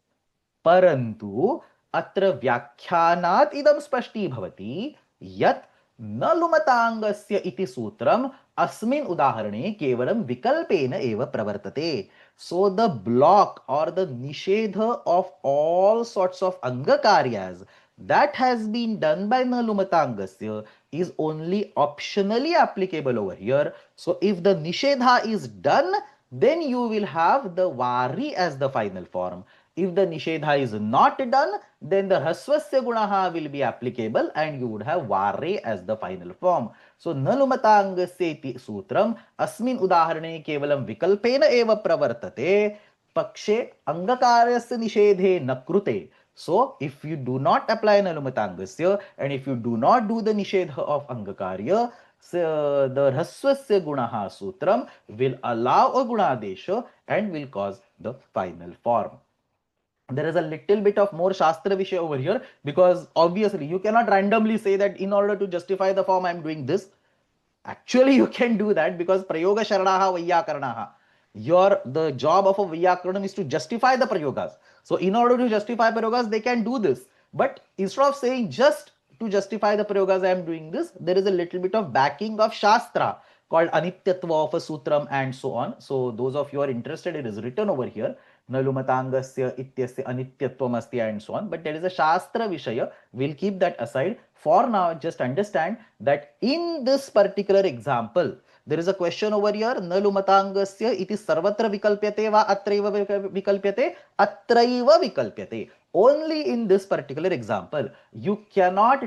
परन्तु अत्र व्याख्यानात् इदं स्पष्टीभवति यत् न लुमतांगस्य इति सूत्रम् अस्मिन् उदाहरणे केवलं विकल्पेन एव प्रवर्तते. So the block or the nishedha of all sorts of angakaryas that has been done by nalumatangasya is only optionally applicable over here. So if the nishedha is done, then you will have the vari as the final form. If the nishedha is not done, then the hasvasya gunaha will be applicable and you would have vare as the final form. So nalumatangasya iti sutram अस्मिन् उदाहरणे केवलं विकल्पेन एव प्रवर्तते. पक्षे अंगकार्यस्य निषेधे न कृते. So if you do not apply nalumatangasya and if you do not do the nishedha of angakarya, the rasvasya gunaha sutram will allow a gunadesha and will cause the final form. there is a little bit of more Shastra Vishay over here, because obviously you cannot randomly say that in order to justify the form I am doing this. Actually, you can do that, because Prayoga Sharanaha Vayyakaranaha. The job of a Vyakaranam is to justify the Prayogas. So, in order to justify Prayogas, they can do this. But instead of saying just to justify the Prayogas, I am doing this, there is a little bit of backing of Shastra called Anityatva of a Sutram and so on. So, those of you are interested, it is written over here. Nalumatangasya ityasya anityatvam asti and so on. But there is a Shastra Vishaya. We'll keep that aside. For now, just understand that in this particular example, there is a question over here. Nalumatangasya iti sarvatra vikalpyate va atraiva vikalpyate atraiva vikalpyate. Only in this particular example, you cannot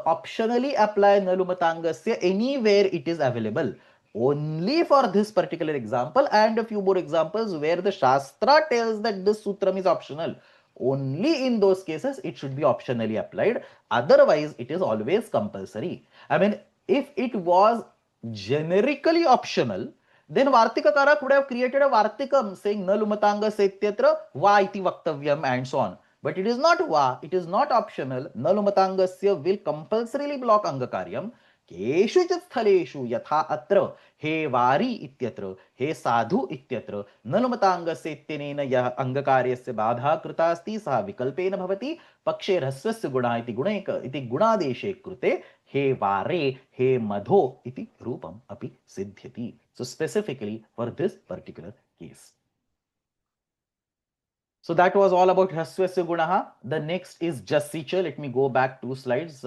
optionally apply nalumatangasya anywhere it is available. Only for this particular example and a few more examples where the Shastra tells that this sutram is optional, only in those cases it should be optionally applied. Otherwise, it is always compulsory. I mean, if it was generically optional, then Vartikakara could have created a Vartikam saying Nalumatanga Setyatra Va iti Vaktavyam and so on. But it is not Va, it is not optional. Nalumatangasya will compulsorily block Angakaryam. केषुचित् स्थलेषु यथा अत्र हे वारी इत्यत्र हे साधु इत्यत्र ननुमताङ्गस्य इत्यनेन यः अङ्गकार्यस्य बाधा कृता अस्ति सः विकल्पेन भवति पक्षे ह्रस्वस्य गुणः इति गुणैक इति गुणादेशे कृते हे वारे हे मधो इति रूपम् अपि सिद्ध्यति. So specifically for this particular case. So that was all about Hraswasya Gunaha. The next is Jasicha. Let me go back 2 slides.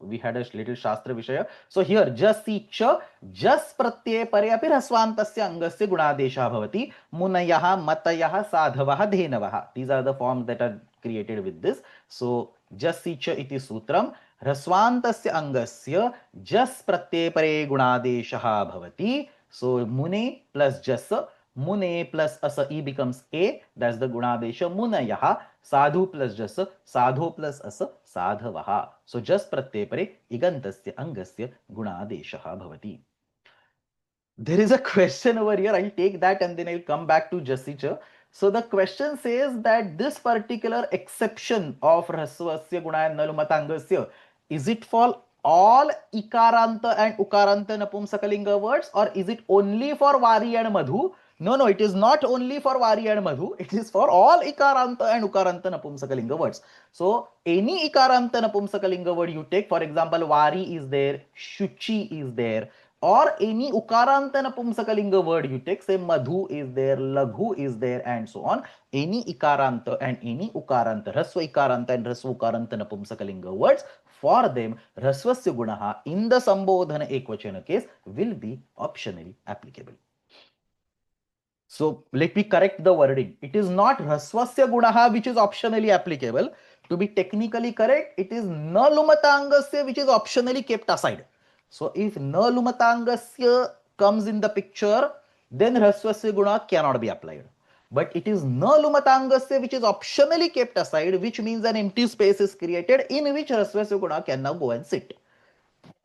We had a little Shastra Vishaya. So here, Jasicha, Jas Pratyay Pare api Hrasvantasya Angasya Gunadesha Bhavati. Munayaha, Matayaha, Sadhavaha, Dhenavaha. These are the forms that are created with this. So Jasicha iti Sutram. Hrasvantasya Angasya Jas Pratyay Pare Gunadesha Bhavati. So Mune plus Jasa. Mune plus asa e becomes a, that's the gunadesha munayaha. Sadhu plus jasa, sadho plus asa, sadhavaha. So just pratyay pare igantasya angasya gunadeshaha bhavati. There is a question over here. I'll take that and then I'll come back to Jasicha. So the question says that this particular exception of Rasvasya Guna and Nalumatangasya, is it for all Ikaranta and Ukaranta Napumsakalinga words, or is it only for Vari and Madhu? No, it is not only for Vari and Madhu. It is for all Ikaranta and Ukaranta Napumsakalinga words. So any Ikaranta Napumsakalinga word you take, for example, Vari is there, Shuchi is there, or any Ukaranta Napumsakalinga word you take, say Madhu is there, Laghu is there, and so on. Any Ikaranta and any Ukaranta, Rasva Ikaranta and Rasva Ukaranta Napumsakalinga words, for them, Rasvasya Gunaha in the Sambodhana Ekvachana case will be optionally applicable. So let me correct the wording. It is not Rasvasya Gunaha which is optionally applicable. To be technically correct, it is Nalumatangasya which is optionally kept aside. So if Nalumatangasya comes in the picture, then Rasvasya Guna cannot be applied. But it is Nalumatangasya which is optionally kept aside, which means an empty space is created in which Rasvasya Guna can now go and sit.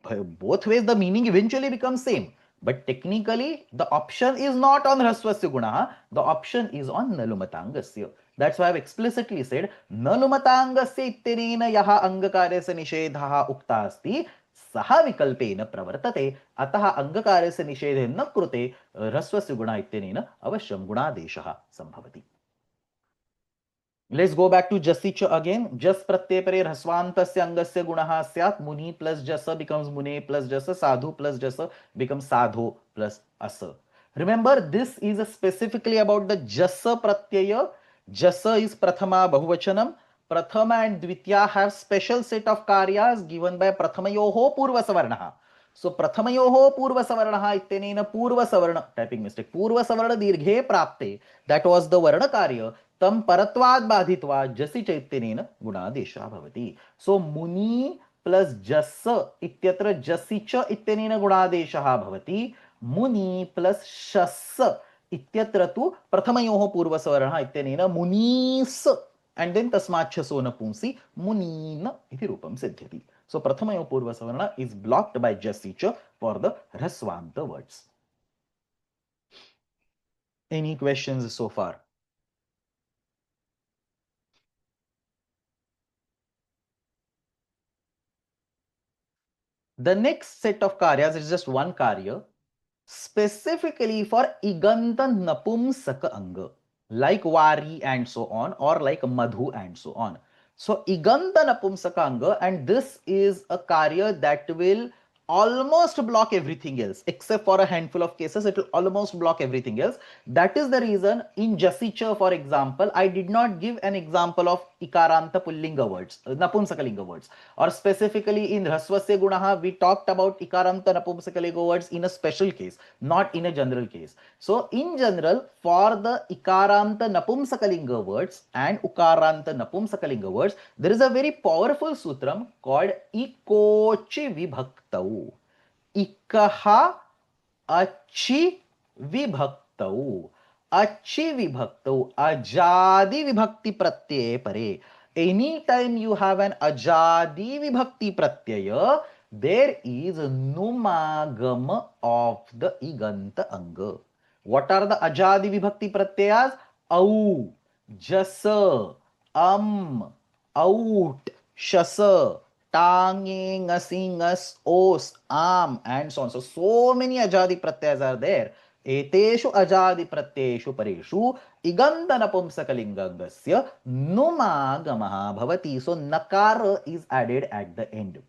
Both ways the meaning eventually becomes same. But technically, the option is not on Hrasvasya Gunaha, the option is on Nalumatangasya. That's why I've explicitly said, Nalumatangasya ittenena yaha angakaryasya nishedhaha ukta asti, saha vikalpena pravartate, ataha angakaryasya nishedhenna krute, Hrasvasya Guna ittenena avashyam gunadeshaha sambhavati. Let's go back to Jasicha again. Jas pratyay pare hrasvantasya angasya gunaha syat. Muni plus jasa becomes mune plus jasa. Sadhu plus jasa becomes sadho plus asa. Remember, this is specifically about the jasa pratyaya. Jasa is prathama bahuvachanam. Prathama and dvitya have special set of karyas given by prathamayoho purva savarnaha. So prathamayoho purva savarnaha ittenena purva savarna, typing mistake, purva savarna dirghe prapte, that was the varna karya, tam paratvad badhitva jasi chaityena gunadesha bhavati. So muni plus jasa ityatra jasicha ittenena gunadesha bhavati. Muni plus shasa ityatra tu prathamayoho purva savarna ittenena munis, and then tasmachaso napumsi munina iti rupam siddhyati. So Prathamayo Purva Savarna is blocked by Jasicha for the Hrasvanta words. Any questions so far? The next set of karyas is just one karya specifically for iganta napumsaka anga, like vari and so on, or like madhu and so on. So iganta napumsaka anga, and this is a karya that will almost block everything else except for a handful of cases. It will almost block everything else. That is the reason in jasicha, for example, I did not give an example of ikaranta pullinga words, napumsakalinga words, or specifically in Hraswasya Gunaha, we talked about Ikaranta Napumsakalinga words in a special case, not in a general case. So, in general, for the Ikaranta Napumsakalinga words and Ukaranta Napumsakalinga words, there is a very powerful sutram called Ikochi Vibhaktau. Ikaha Achi Vibhaktau. Achi Vibhaktau. Ajadi Vibhakti Pratyaya Pare. Anytime you have an ajadi vibhakti pratyaya, there is numagama of the iganta anga. What are the ajadi vibhakti pratyayas? Au, jasa, out, shasa, tange, ngasi, ngas, os, and so on. So many ajadi pratyayas are there. एतेषु अजादि प्रत्ययेषु परेषु इगन्त नपुंसकलिंगस्य नुमागमः भवति. So nakara is added at the end.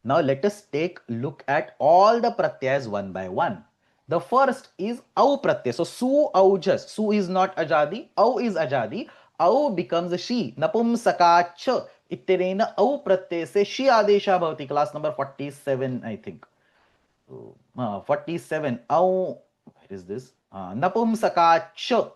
Now let us take a look at all the pratyayas one by one. The first is au pratyay. So su aujas. Su is not ajadi. Au is ajadi. Au becomes a she. Napumsakacha इत्यनेन au pratyay से she आदेशः भवति. Class number 47 I think. 47 au, where is this? Napumsakacha.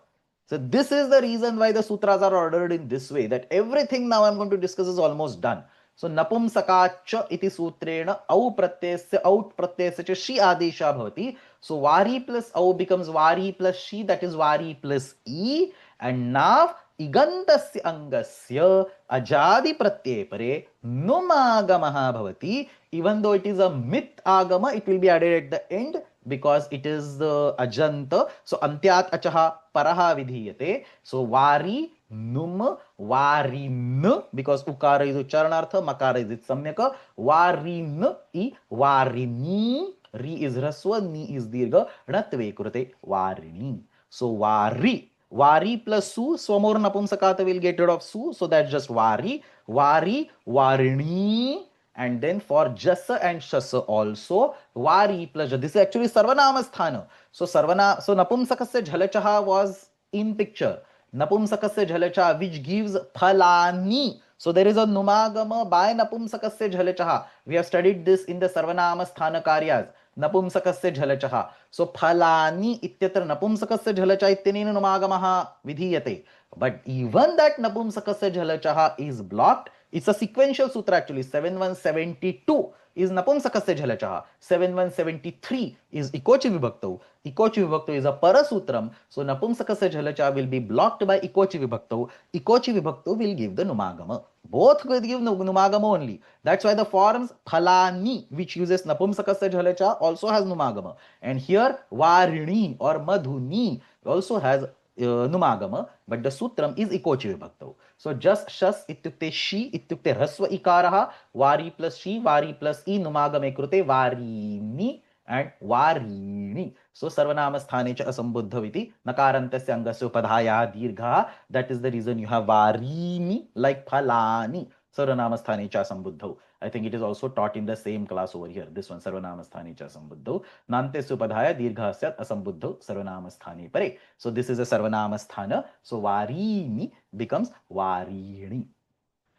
So this is the reason why the sutras are ordered in this way, that everything now I'm going to discuss is almost done. So napumsakacha iti sutrena au pratyasya out pratyasya cha shi adesha bhavati. So vari plus au becomes vari plus shi, that is vari plus e, and now इगंतस्य अंगस्य अजादि प्रत्यय परे नुमागमः भवति. Even though it is a myth agama, it will be added at the end because it is the ajanta. So antyat achaha paraha vidhiyate. So vari num varin, because ukara is ucharnartha, makara is its samyaka. Varin I varini. Ri is raswa, ni is dirgha, णत्वे kurate varini. So vari. Vari plus su, swamor napumsakata will get rid of su, so that's just vari, vari, varini, and then for jasa and shasa also vari plus ja. This is actually sarvanama sthana. So so napumsakasya jhalachaha was in picture. Napumsakasya jhalacha, which gives phalani. So there is a numagama by napumsakasya jhalachaha. We have studied this in the sarvanama sthana karyas. नपुंसकस्य झलचः. सो फलानि इत्यत्र नपुंसकस्य झलच इत्यनेन नुमागमः विधीयते. But even that napumsakasya jhalachaha is blocked. It's a sequential sutra actually. 7172 is napumsakasya jhalachaha. 7173 is ikochi vibhaktau. Ikochi vibhaktau is a parasutram. So napumsakasya jhalachaha will be blocked by ikochi vibhaktau. Ikochi vibhaktau will give the numagama. Both will give numagama only. That's why the forms phalani, which uses napumsakasya jhalachaha, also has numagama. And here varini or madhuni also has numagama, but the sutram is ikochi vibhaktau. So just shas ityukte shi ityukte hrasva ikaraha, vari plus shi, vari plus i, numagame krute varini and varini. So sarvanama sthane cha asambuddha viti nakarantasya angasya upadhaya dirgha. That is the reason you have varini like phalani. Sarvanama sthane cha asambuddha. I think it is also taught in the same class over here. This one, Sarvanama Sthani cha Sambuddho. Nante Supadhaya Dirghasyat Asambuddho Sarvanama Sthani Pare. So this is a Sarvanama Sthana. So Varini becomes Varini.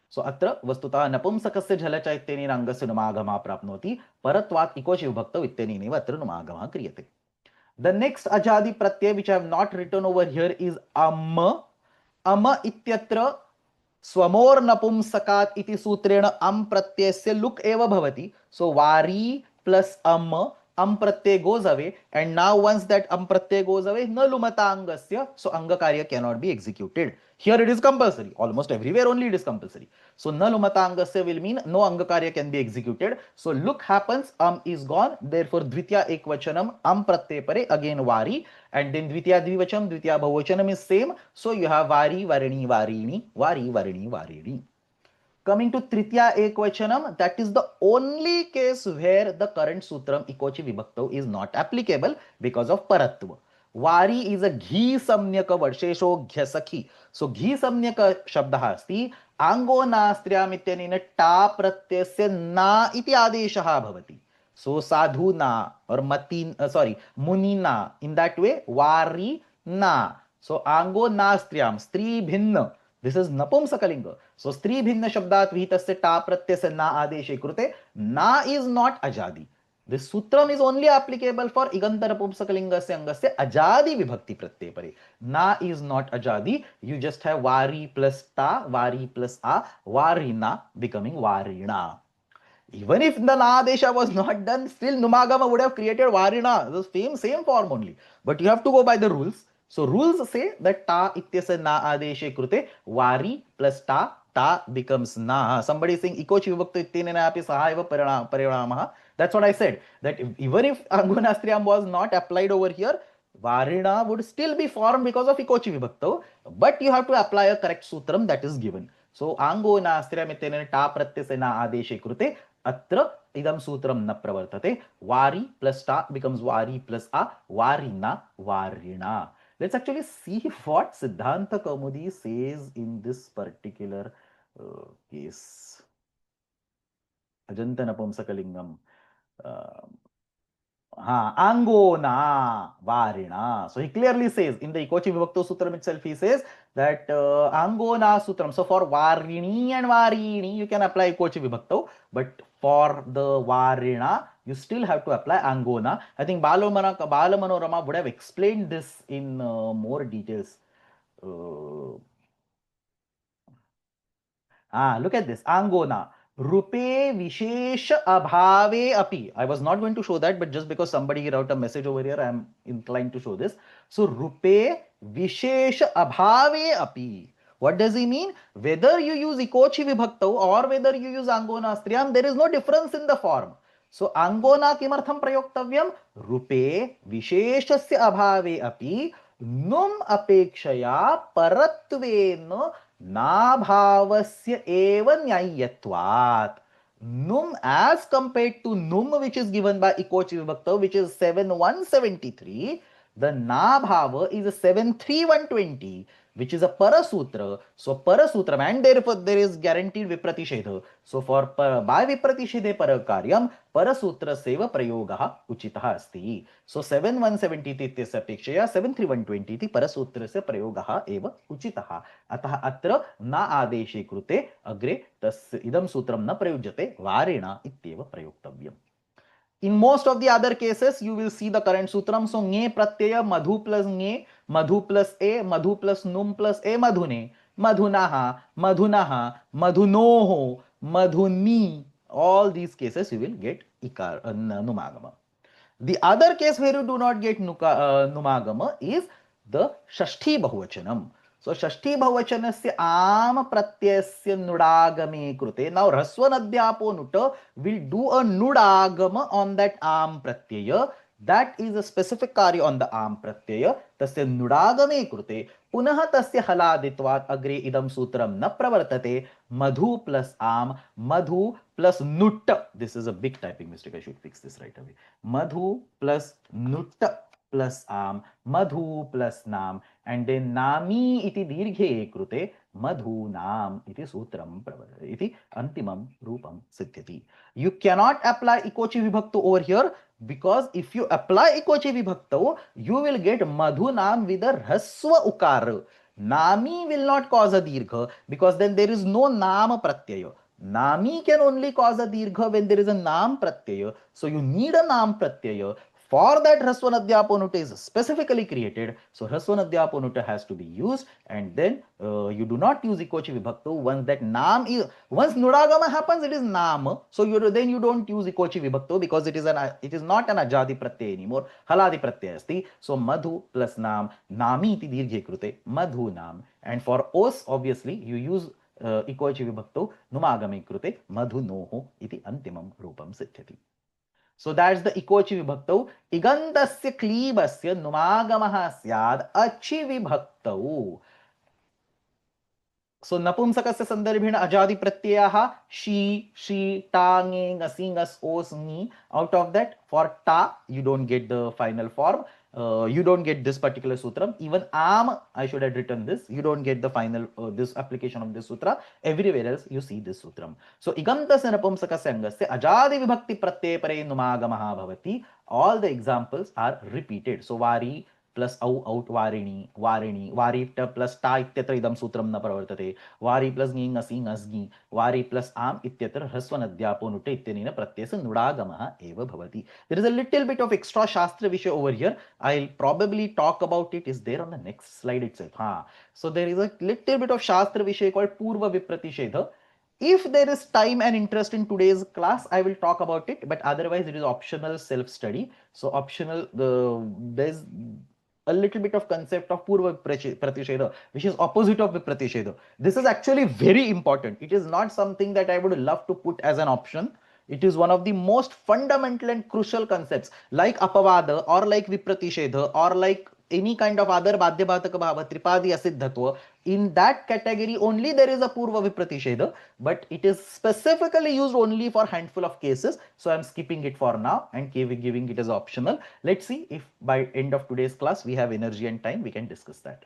So atra vastutah napumsakasya jhalacha itteneन angस्य numagama prapnoti. Paratvat ikochi vibhaktau ittenenev atra numagama kriyate. The next ajadi pratyay which I have not written over here is amma. Amma ityatra स्वमोर नपुंसकात इति सूत्रेण अम प्रत्ययस्य look एव भवति. So vari plus am pratyay goes away, and now once that am pratyay goes away, na lumata angasya, so anga karya cannot be executed. Here it is compulsory. Almost everywhere only it is compulsory. So na lumata angasya will mean no anga karya can be executed. So look happens, is gone. Therefore dvitiya ekvachanam am pratyay pare, again vari, and then dvitiya dvivachanam, dvitiya bahuvachanam is same. So you have vari, varini, varini, vari, varini, varini. Coming to Tritiya Ekvachanam, that is the only case where the current sutram Ikochi Vibhakto is not applicable because of Paratva. Vari is a Ghi Samnyaka Varshesho Ghyasakhi. So Ghi Samnyaka Shabdaha asti Ango Nastriam ityanena Ta Pratyasya Na iti Adeshaha bhavati. So Sadhu Na or Matin, Muni Na. In that way, Vari Na. So Ango Nastriam, Stri Bhinna. This is Napumsakalinga. So Stri Bhinna Shabdat Vihitasya Ta Pratyasya Na Adeshe Krute. Na is not Ajadi. This sutram is only applicable for Igantara Pumsakalingasya Angasya Ajadi Vibhakti Pratyay Pare. Na is not Ajadi. You just have Vari plus Ta, Vari plus A, Varina becoming Varina. Even if the Nadesha was not done, still Numagama would have created Varina, the same form only. But you have to go by the rules. So rules say that Ta ityasya Na Adeshe Krute, Vari plus Ta becomes Na. Somebody is saying Ikochi Vibhakta Ityenena api Sahaiva Parinamaha. That's what I said. That even if Angunastriyam was not applied over here, Varina would still be formed because of Ikochi Vibhakta. But you have to apply a correct sutram that is given. So Ango Nastriyam Ityenena Ta Pratyasya Na Adeshe Krute. Atra idam sutram na pravartate. Vari plus ta becomes vari plus a. Varina, varina. Let's actually see what Siddhanta Kaumudi says in this particular case. Ajanta Napumsakalingam. Angona Varina. So he clearly says in the Ikochi Vivakto Sutram itself, he says that Angona Sutram. So for Varini and Varini, you can apply Ikochi Vivakto, but for the Varina, you still have to apply Angona. I think Balamanorama would have explained this in more details. Look at this. Angona. Rupe Vishesh Abhave Api. I was not going to show that, but just because somebody wrote a message over here, I am inclined to show this. So Rupe Vishesh Abhave Api. What does he mean? Whether you use Ikochi Vibhakta or whether you use Angona Striyam, there is no difference in the form. So Angona Kimartham Prayoktavyam Rupe Visheshasya Abhave Api Num Apekshaya Paratven Nabhavasya eva nyayatvat. Num as compared to Num which is given by Ikochi Vibhakta, which is 7173, the Nabhava is 73120, which is a Parasutra. So Parasutra, and therefore there is guaranteed Vipratishedha. So for by Vipratishedhe Parakaryam, Parasutra Seva Prayogaha Uchitaha Asti. So 7170 इत्यस्य अपेक्षया 73120 इति परसूत्रस्य प्रयोगः एव उचितः. अतः अत्र न आदेशे कृते अग्रे तस्य इदं सूत्रं न प्रयुज्यते, वारेण इत्येव प्रयोक्तव्यम्. In most of the other cases, you will see the current sutram. So, nge pratyaya madhu plus nge, madhu plus a, madhu plus num plus a, madhune, madhunaha, madhunaha, madhunoho, madhuni. All these cases you will get numagama. The other case where you do not get numagama is the shashti bahuvachanam. So shashti bahuvachanasya am pratyasya nudagame krute. Now rasvanadhyapo nuta will do a nudagama on that am pratyaya. That is a specific karya on the am pratyaya. Tasya nudagame krute. Punaha tasya haladitvat agre idam sutram na pravartate. Madhu plus am, madhu plus nutta. This is a big typing mistake. I should fix this right away. Madhu plus nutta plus am, madhu plus nam, and then nami iti dirghe krute madhu nam iti sutram pravartate iti antimam rupam siddhyati. You cannot apply Ikochi Vibhakta over here, because if you apply Ikochi Vibhakta, you will get madhu nam with a rasva ukara. Nami will not cause a dirgha, because then there is no nama pratyaya. Nami can only cause a dirgha when there is a nam pratyaya. So you need a nam pratyaya. For that Hrasvanadhyaponuta is specifically created. So Hrasvanadhyaponuta has to be used, and then you do not use Ikochi Vibhakta. Once that nam is, once Nudagama happens, it is nam. So then you don't use Ikochi Vibhakta, because it is not an Ajadi Pratyay anymore. Haladi Pratyay asti. So Madhu plus nam, nami iti dirghe krute, Madhu nam. And for os, obviously, you use Ikochi Vibhakta, numagame krute, Madhu noho iti antimam rupam siddhyati. So that's the Ikochi Vibhaktau. Igantasya klibasya numagamaha syad achi vibhaktau. So napumsakasya sandarbhena ajadi pratyayah she, ta, nge, ngasi, ngas, os, ni. Out of that, for ta, you don't get the final form. You don't get this particular sutram. Even am, I should have written this. You don't get the final, this application of this sutra. Everywhere else, you see this sutram. So igantasya napumsakasya angasya ajadi vibhakti pratyaya pare numagamaha bhavati. All the examples are repeated. So vari plus औ औट वारिणी वारिणी वारी plus टा इत्यत्र इदं सूत्रं न प्रवर्तते वारी plus ङी ङसि ङस्ङि वारी प्लस आम इत्यत्र ह्रस्वनद्यापो नुटे इत्यनेन प्रत्ययस्य नुडागमः एव भवति. There is a little bit of extra shastra vishay over here. I'll probably talk about it. Is there on the next slide itself? So there is a little bit of shastra vishay called purva vipratished. If there is time and interest in today's class, I will talk about it, but otherwise it is optional self-study. So optional, there's a little bit of concept of purva pratisheda, which is opposite of vipratisheda. This is actually very important. It is not something that I would love to put as an option. It is one of the most fundamental and crucial concepts, like apavada or like vipratisheda or like any kind of other badhyabhataka bhava, tripadi asiddhatva. In that category only there is a purva vipratisheda, but it is specifically used only for handful of cases. So I am skipping it for now and giving it as optional. Let's see if by end of today's class we have energy and time, we can discuss that.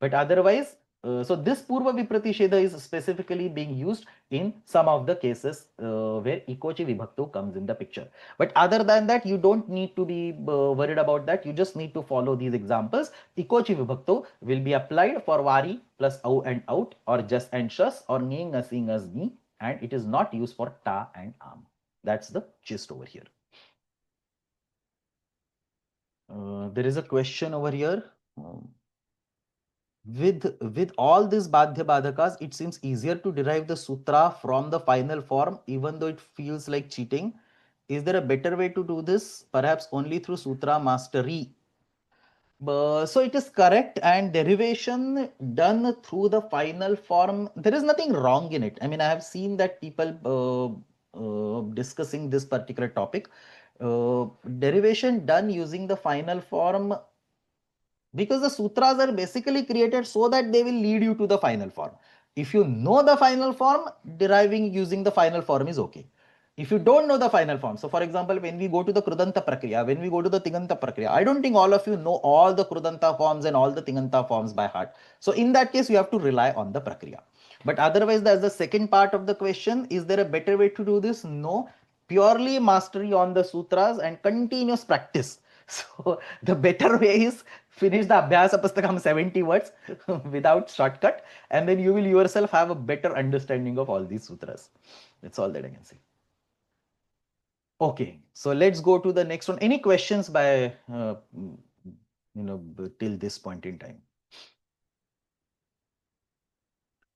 But otherwise, so this Purva Vipratisheda is specifically being used in some of the cases where Ikochi Vibhakto comes in the picture. But other than that, you don't need to be worried about that. You just need to follow these examples. Ikochi Vibhakto will be applied for Vari plus Au and Out, or Jas and Shas, or Nge, Ngasi, Ngasni, and it is not used for Ta and Am. That's the gist over here. There is a question over here. With all these badhya badhakas, it seems easier to derive the sutra from the final form, even though it feels like cheating. Is there a better way to do this? Perhaps only through sutra mastery. So it is correct, and derivation done through the final form, there is nothing wrong in it. I mean, I have seen that people discussing this particular topic. Derivation done using the final form, because the sutras are basically created so that they will lead you to the final form. If you know the final form, deriving using the final form is okay. If you don't know the final form, so for example, when we go to the Krudanta Prakriya, when we go to the Tinganta Prakriya, I don't think all of you know all the Krudanta forms and all the Tinganta forms by heart. So in that case, you have to rely on the Prakriya. But otherwise, there's the second part of the question. Is there a better way to do this? No. Purely mastery on the sutras and continuous practice. So the better way is finish the Abhyasa Pustakam 70 words without shortcut, and then you will yourself have a better understanding of all these sutras. That's all that I can say. Okay, so let's go to the next one. Any questions by till this point in time?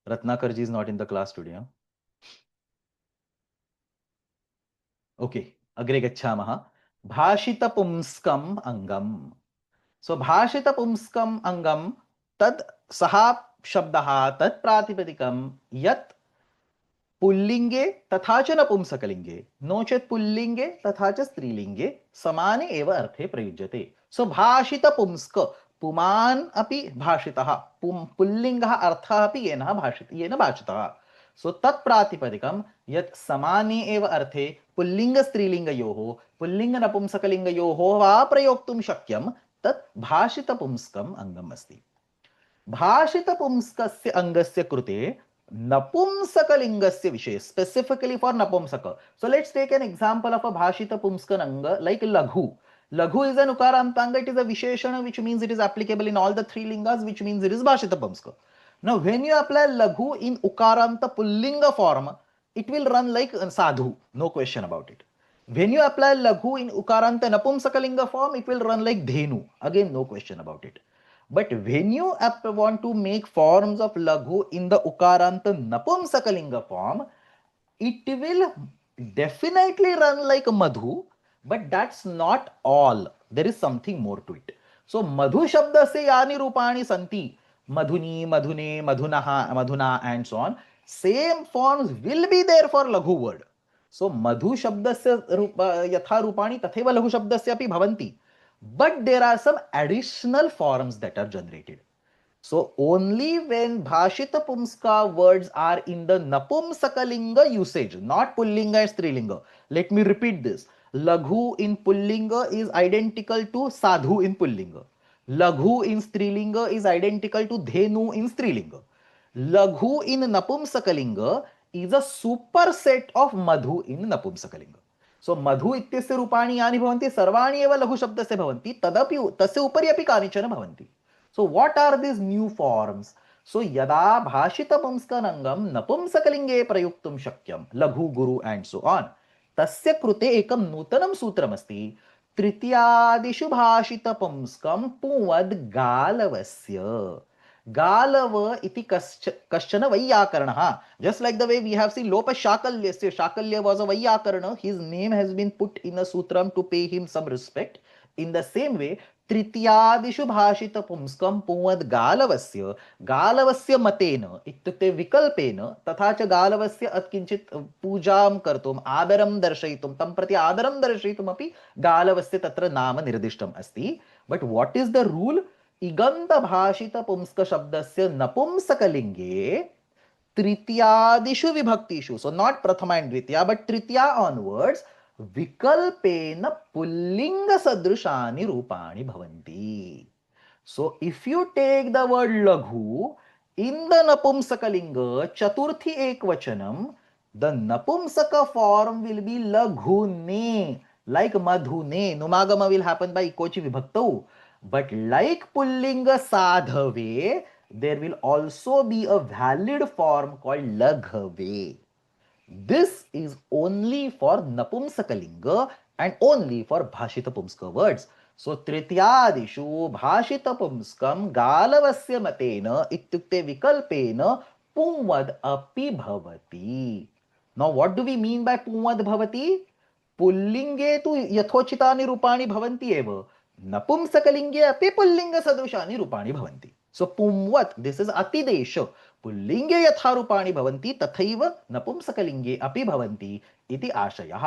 Ratnakarji is not in the class today. Huh? Okay, agre gacchamaha. Bhashita pumskam angam. So bhashita pumskam angam tad saha shabdaha tad pratipadikam yat पुल्लिंगे तथा च नपुंसकलिंगे no चेत् पुल्लिंगे तथा च स्त्रीलिंगे समाने एव अर्थे प्रयुज्यते. सो भाषित पुंस्क पुमान् अपि भाषितः पुल्लिंगः अर्थः अपि येन भाषितः. सो तत् प्रातिपदिकं यत् समाने एव अर्थे पुल्लिंग स्त्रीलिंगयोः पुल्लिंग नपुंसकलिंगयोः वा प्रयोक्तुं शक्यं तत् भाषित पुंस्कम् अङ्गम् अस्ति. भाषित पुंस्कस्य अङ्गस्य कृते napumsakalingasya vishay, specifically for napumsaka. So let's take an example of a bhashita pumskananga like laghu. Laghu is an ukarantanga. It is a visheshana, which means it is applicable in all the three lingas, which means it is bhashita pumska. Now when you apply laghu in ukaranta pullinga form, it will run like sadhu, no question about it. When you apply laghu in ukaranta napumsakalinga form, it will run like dhenu, again no question about it. But when you want to make forms of laghu in the ukaranta napumsakalinga form, it will definitely run like madhu, but that's not all. There is something more to it. So madhu shabda se yani rupani santi, madhuni, madhune, madhunaha, madhuna, and so on. Same forms will be there for laghu word. So madhu shabdasya yatha rupani tatheva laghu shabdasya api bhavanti. But there are some additional forms that are generated. So only when Bhashita Pumska words are in the Napumsakalinga usage, not Pullinga and Strilinga. Let me repeat this. Laghu in Pullinga is identical to Sadhu in Pullinga. Laghu in Strilinga is identical to Dhenu in Strilinga. Laghu in Napumsakalinga is a superset of Madhu in Napumsakalinga. सो मधु इत्यस्य रूपाणि यानि भवन्ति सर्वाणि एव लघुशब्दस्य भवन्ति तदपि तस्य उपरि अपि कानिचन भवन्ति. So what are these new forms? So yada bhashita pumskanangam napumsakalinge prayuktum shakyam laghu guru and so on. तस्य कृते एकं नूतनं सूत्रमस्ति तृतीयादिषु भाषित पुंस्कं पुंवद् गालवस्य. गालव इति कश्चन वैयाकरणः. Just like the way we have seen Lopa Shakalya. Shakalya was a Vaiyakarana. His name has been put in a sutram to pay him some respect. In the same way, तृतीयादिषु भाषित पुंस्कं पुंवद् गालवस्य गालवस्य मतेन इत्युक्ते विकल्पेन तथा च गालवस्य अत्किंचित् पूजां कर्तुम् आदरं दर्शयितुं तं प्रति आदरं दर्शयितुमपि गालवस्य तत्र नाम निर्दिष्टम् अस्ति. But what is the rule? इगन्त भाषित पुंस्क शब्दस्य नपुंसकलिंगे तृतीयादिषु विभक्तिषु, सो नॉट प्रथमा एंड द्वितीया बट तृतीया ऑनवर्ड्स, विकल्पेन पुल्लिंग सदृशानि रूपाणि भवन्ति. So if you take the word laghu in the napumsakalinga chaturthi ekvachanam, the napumsaka form will be laghune, like madhune. Numagama will happen by ikochi vibhaktau. But like pullinga sadhave, there will also be a valid form called laghave. This is only for Napumsakalinga and only for Bhashita Pumska words. So Trityadishu Bhashita Pumskam Galavasya Matena Ityukte Vikalpena Pumvad Api Bhavati. Now what do we mean by Pumvad Bhavati? Pullinge tu yathochitani rupani bhavanti eva. Napumsakalinge api pullinga sadrushani rupani bhavanti. So pumvat, this is atidesha. पुल्लिंगे यथा रूपाणि भवन्ति तथैव नपुंसकलिंगे अपि भवन्ति इति आशयः.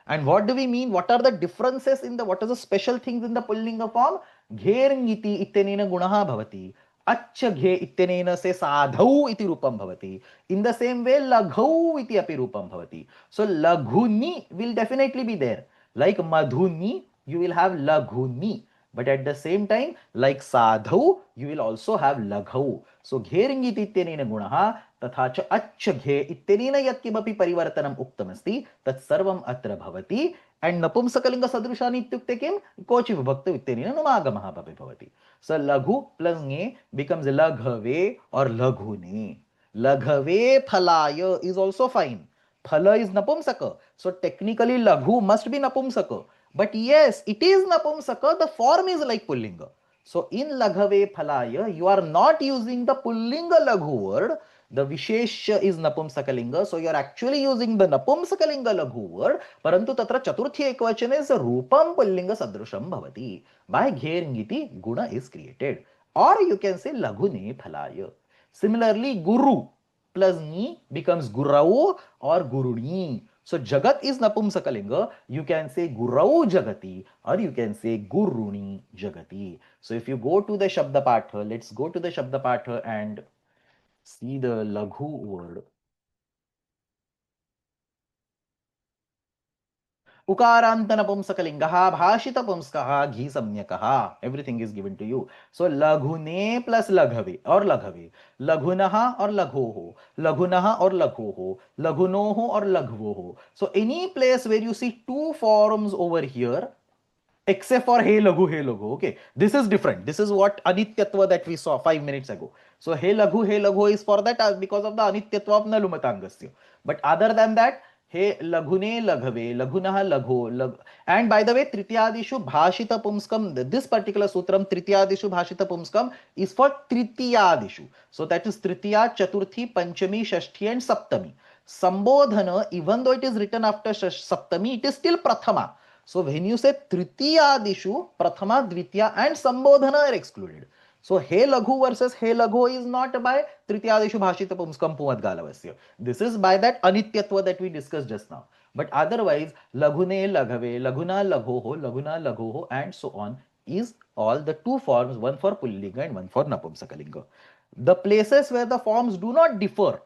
And what do we mean? What are the differences in the, what are the special things in the pullinga form? घेर्ङिति इत्यनेन गुणः भवति. अच्छ घे इत्यनेन से साधौ इति रूपं भवति. In the same way लघौ इति अपि रूपं भवति. So लघुनि will definitely be there. Like madhuni, you will have laghuni. But at the same time, like sadhau, you will also have laghau. So घेरिङ्गित् इत्यनेन गुणः तथा च अच्छघे इत्यनेन यत्किमपि परिवर्तनम् उक्तमस्ति तत्सर्वम् अत्र भवति. एंड नपुंसकलिंग सदृशानि इत्युक्ते किं? कोचि विभक्तौ इत्यनेन नुमागमः अपि भवति. So लघु प्लस ङे becomes लघवे or लघुने. लघवे फलाय is also fine. Phala is napumsaka. So technically laghu must be napumsaka. But yes, it is napumsaka. The form is like pullinga. So in laghave phalaya, you are not using the pullinga laghu word. The vishesha is napumsakalinga. So you are actually using the napumsakalinga laghu word. Parantu tatra chaturthi ekvachane is rupam pullinga sadrusham bhavati. By gherngiti, guna is created. Or you can say laghune phalaya. Similarly, guru plus ni becomes gurau or guruni. So jagat is napumsakalinga. You can say gurau jagati or you can say guruni jagati. So if you go to the Shabda Patha, let's go to the Shabda Patha and see the laghu word. उकारांतनपुंसकलिंगः भाषितपुंस्कः घीसम्यकः. Everything is given to you. So लघुने plus लघवे और लघवे, लघुनः और लघोः, लघुनः और लघोः, लघुनोः और लघवोः. So any place where you see two forms over here, except for hey laghu, okay, this is different. This is what anityatva that we saw 5 minutes ago. So hey laghu is for that because of the anityatva of nalumatangasya. But other than that, हे लघुने लघवे लघुनः लघो लघ. And by the way, trityadishu bhashita pumskam, this particular sutram trityadishu bhashita pumskam is for trityadishu. So that is tritiya, chaturthi, panchami, shashti and saptami. Sambodhana, even though it is written after saptami, it is still prathama. So when you say tritiyadishu, prathama, dvitiya and sambodhana are excluded. So he laghu versus he lagho is not by tritiyadishu bhashita pumskam pumat galavasya. This is by that anityatva that we discussed just now. But otherwise, laghune laghave, laghuna laghoho, laghuna laghoho and so on is all the two forms, one for Pullinga and one for Napumsakalinga. The places where the forms do not differ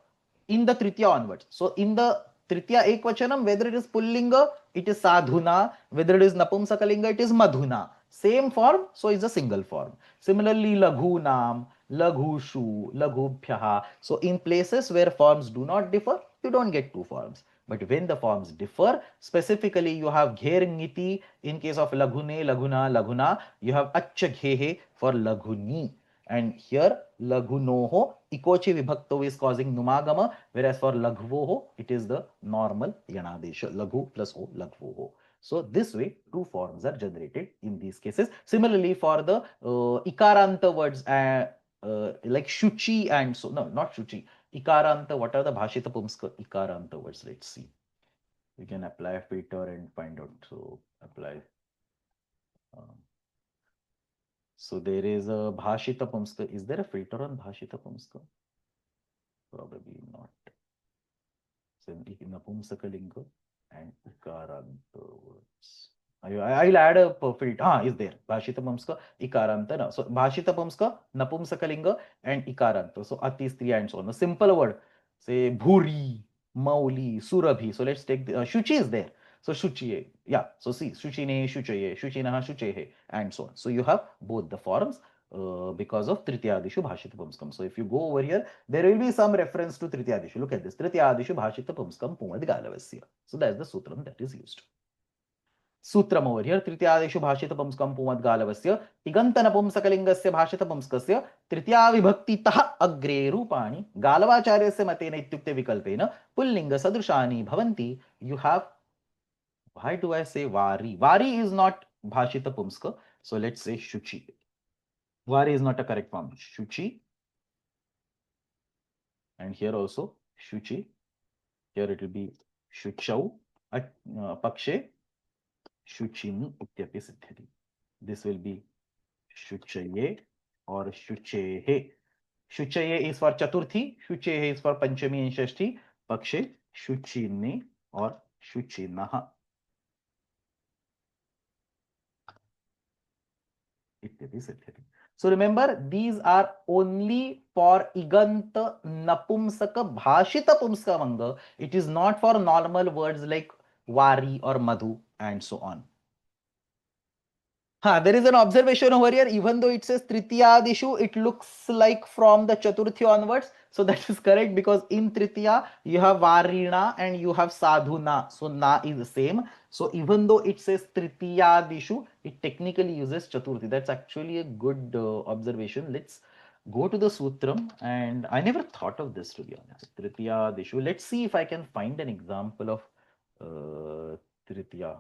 in the Tritiya onwards. So in the Tritiya Ekvachanam, whether it is Pullinga, it is Sadhuna, whether it is Napumsakalinga, it is Madhuna. Same form, so it's a single form. Similarly, Laghunam, Laghushu, Laghubhyaha. So in places where forms do not differ, you don't get two forms. But when the forms differ, specifically you have Gher Ngiti in case of Laghune, Laghuna, Laghuna, you have Accha Ghehe for Laghuni. And here Laghunoho, Ikochi Vibhakto is causing Numagama, whereas for Laghvoho, it is the normal Yanadesha, Laghu plus O, Laghvoho. So this way, two forms are generated in these cases. Similarly, for the Ikaranta words, like Shuchi and so, no, not Shuchi, Ikaranta, what are the Bhashita Pumska Ikaranta words? Let's see. We can apply a filter and find out. So apply. So there is a Bhashita Pumska. Is there a filter on Bhashita Pumska? Probably not. So in Napumsakalinga and Ikaranta words. I'll add a filter. Is there Bhashita Pumska, Ikaranta? No. So Bhashita Pumska, Napumsakalinga and Ikaranta. So Atistri and so on. A simple word. Say Bhuri, Mauli, Surabhi. So let's take the Shuchi is there. So Shuchi, yeah. So see, Shuchine, Shuchaye, Shuchinaha, Shuchehe, and so on. So you have both the forms because of Trityadishu Bhashita Pumskam. So if you go over here, there will be some reference to Trityadishu. Look at this. Trityadishu Bhashita Pumskam Pumad Galavasya. So that's the sutram that is used. Sutram over here. Trityadishu Bhashita Pumskam Pumad Galavasya. Tigantana Pumsakalingasya Bhashita Pumskasya. Tritya Vibhakti Taha Agre Rupani. Galavacharyasya Matena Ityukte Vikalpena. Pullinga Sadrushani Bhavanti. You have, why do I say Vari? Vari is not Bhashita Pumska. So let's say Shuchi. Vari is not a correct form. Shuchi. And here also Shuchi. Here it will be Shuchau. Pakshe Shuchini Ityapi Siddhati. This will be Shuchaye or Shuchehe. Shuchaye is for Chaturthi. Shuchehe is for Panchami and Shashti. Pakshe Shuchini or Shuchinaha. Ityapi Siddhati. So remember, these are only for Iganta Napumsaka Bhashita Pumskamanga. It is not for normal words like Vari or Madhu and so on. There is an observation over here. Even though it says Tritiyadishu, it looks like from the Chaturthi onwards. So that is correct, because in Tritiya you have Varina and you have Sadhuna. So Na is the same. So even though it says Tritiyadishu, it technically uses Chaturthi. That's actually a good observation. Let's go to the Sutram. And I never thought of this, to be honest. Tritiyadishu. Let's see if I can find an example of Tritiya.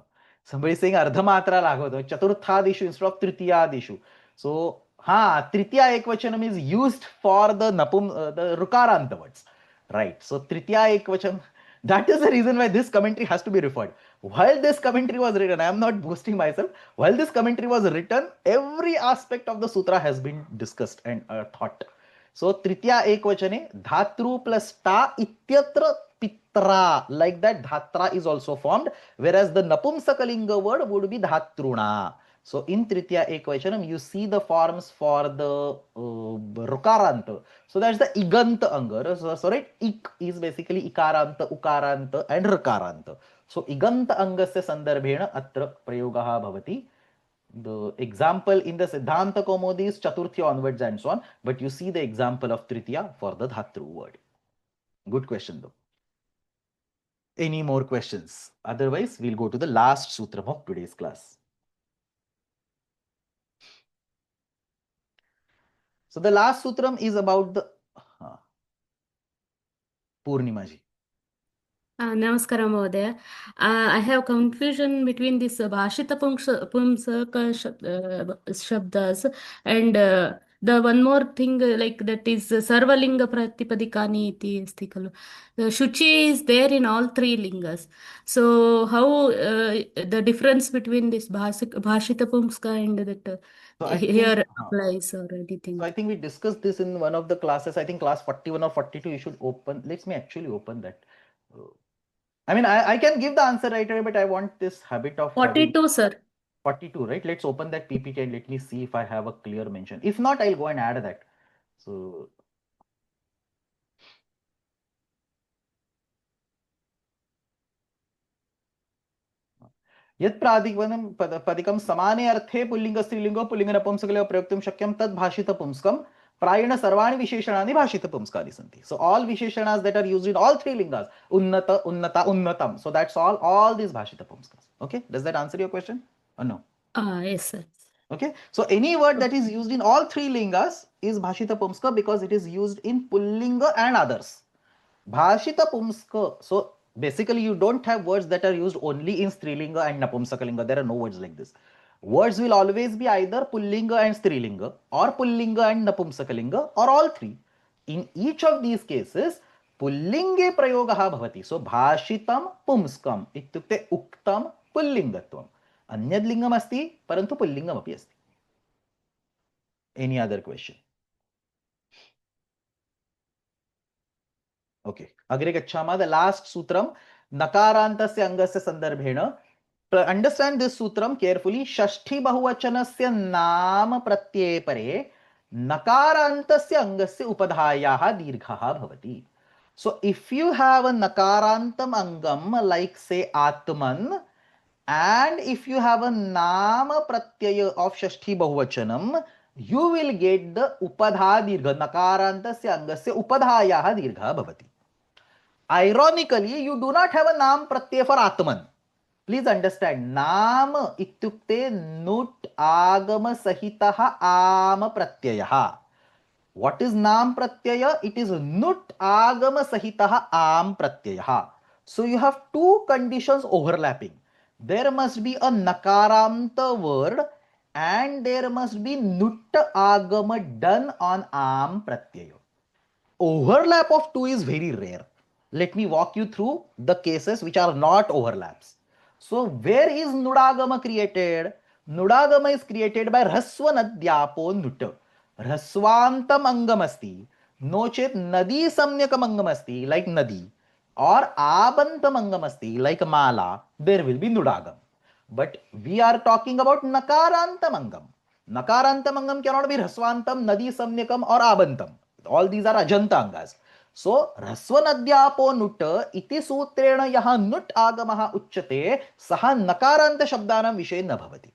Somebody is saying Ardhamatra Lagavato, Chaturthadishu instead of Tritiyadishu. So, Tritiya Ekvachanam is used for the the Rukaranta words. Right. So, Tritiya Ekvachanam, that is the reason why this commentary has to be referred. While this commentary was written, I am not boasting myself, while this commentary was written, every aspect of the sutra has been discussed and thought. So, Tritiya Ekvachane, Dhatru plus Ta Ityatra Pitra. Like that, Dhatra is also formed, whereas the Napumsakalinga word would be Dhatruna. So in Tritiya Ekvachanam, you see the forms for the Rukaranta. So that's the Iganta Anga. So right, Ik is basically Ikaranta, Ukaranta and Rukaranta. So Iganta Angasya Sandarbhena Atra Prayogaha Bhavati. The example in the Siddhanta Kaumudi is Chaturthi onwards and so on. But you see the example of Tritiya for the Dhatru word. Good question though. Any more questions? Otherwise, we'll go to the last sutram of today's class. So the last sutram is about the Purnima ji. Namaskaram, Mahodaya. I have confusion between this Bhashita Pumsaka Shabdas and the one more thing like that is Sarvalinga Pratipadikani iti asti khalu. The Shuchi is there in all three lingas. So how the difference between this Bhashita Pumska and that here applies or anything? So I think we discussed this in one of the classes. I think class 41 or 42. You should open. Let me actually open that. I mean, I can give the answer right away, but I want this habit of 42, sir. 42, right? Let's open that PPT and let me see if I have a clear mention. If not, I'll go and add that. So यत् प्रातिपदं पदिकं समाने अर्थे pulling स्त्रीलिंगो pulling नपुंसकलिंगो प्रयोक्तुं शक्यं तद् भाषितपुंस्कं प्रायेण सर्वाणि विशेषणानि भाषितपुंस्कानि सन्ति. So all visheshanas that are used in all three lingas, unnata, unnata, unnatam. So that's all these bhashitapumskas. Okay, does that answer your question or no? Yes, sir. Okay, so any word that is used in all three lingas is bhashitapumska because it is used in pullinga and others. Bhashita Pumska. So basically, you don't have words that are used only in Strilinga and Napumsakalinga. There are no words like this. Words will always be either Pullinga and Strilinga, or Pullinga and Napumsakalinga, or all three. In each of these cases, Pullinge Prayogaha Bhavati. So Bhashitam Pumskam. Ityukte Uktam Pullingatvam. Anyadlingam asti, parantu Pullingam api asti. Any other question? Okay. Agre gacchama. The last sutram, nakarantasya angasya sandarbhena. Understand this sutram carefully. Shashti bahuvachanasya naam pratyaya pare nakarantasya angasya upadhayaha dirghaha bhavati. So if you have a nakarantam angam like say atman, and if you have a nama pratyaya of shashti bahuvachanam, you will get the upadha dirgha, nakarantasya angasya upadhayaha dirgha bhavati. Ironically, you do not have a naam pratyaya for Atman. Please understand, naam ityukte nut agama sahitaha am pratyaya. What is naam pratyaya? It is nut agama sahitaha am pratyaya. So you have two conditions overlapping. There must be a nakaranta word and there must be nut agama done on am pratyaya. Overlap of two is very rare. Let me walk you through the cases which are not overlaps. So where is Nudagama created? Nudagama is created by Raswanadhyapo Nutta. Raswantam angamasti. Nochet Nadi Samnyakam angamasti, like Nadi. Or Abantam angamasti, like Mala. There will be Nudagam. But we are talking about Nakarantamangam. Nakarantamangam cannot be Raswantam, Nadi Samnyakam, or Abantam. All these are Ajantangas. So, Raswanadhyapo Nutta iti sutrena yaha nut agamaha uchyate saha nakaranta shabdanam vishay na bhavati.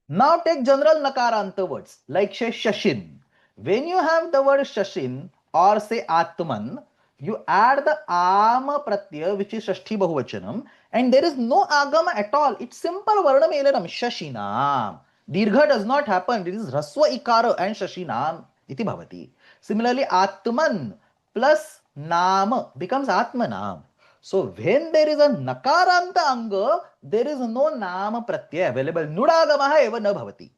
Now take general nakaranta words like say Shashin. When you have the word Shashin or say Atman, you add the Ama Pratyaya which is Shashti Bahuvachanam and there is no Agama at all. It's simple Varnam Elanam Shashinam. Dirgha does not happen. It is Raswa Ikara and Shashinam iti bhavati. Similarly, Atman plus Nam becomes Atmanam. So when there is a nakaranta anga, there is no nama pratyaya available. Nudagamaha eva na bhavati.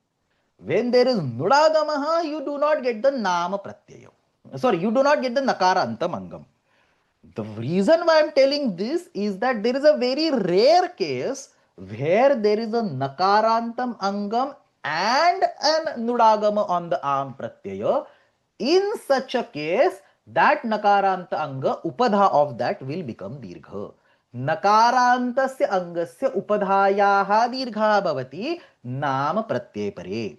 When there is nudagamaha, you do not get the nama pratyaya. Sorry, you do not get the nakarantam angam. The reason why I am telling this is that there is a very rare case where there is a nakarantam angam and an nudagama on the arm pratyaya. In such a case, that nakaranta anga upadha of that will become dirgha. Nakarantasya angasya upadhayaha dirgha bhavati nama pratyaya pare.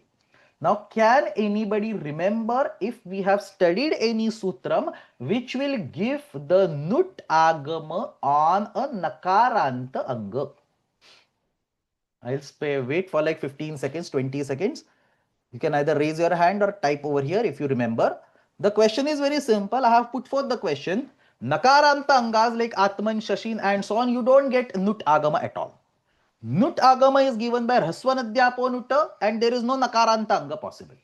Now, can anybody remember if we have studied any sutram which will give the nut agama on a nakaranta anga? I'll wait for like 15 seconds, 20 seconds. You can either raise your hand or type over here if you remember. The question is very simple. I have put forth the question. Nakaranta angas like Atman, Shashin and so on, you don't get nut agama at all. Nut agama is given by Raswanadhyapo Nutta and there is no Nakaranta anga possible.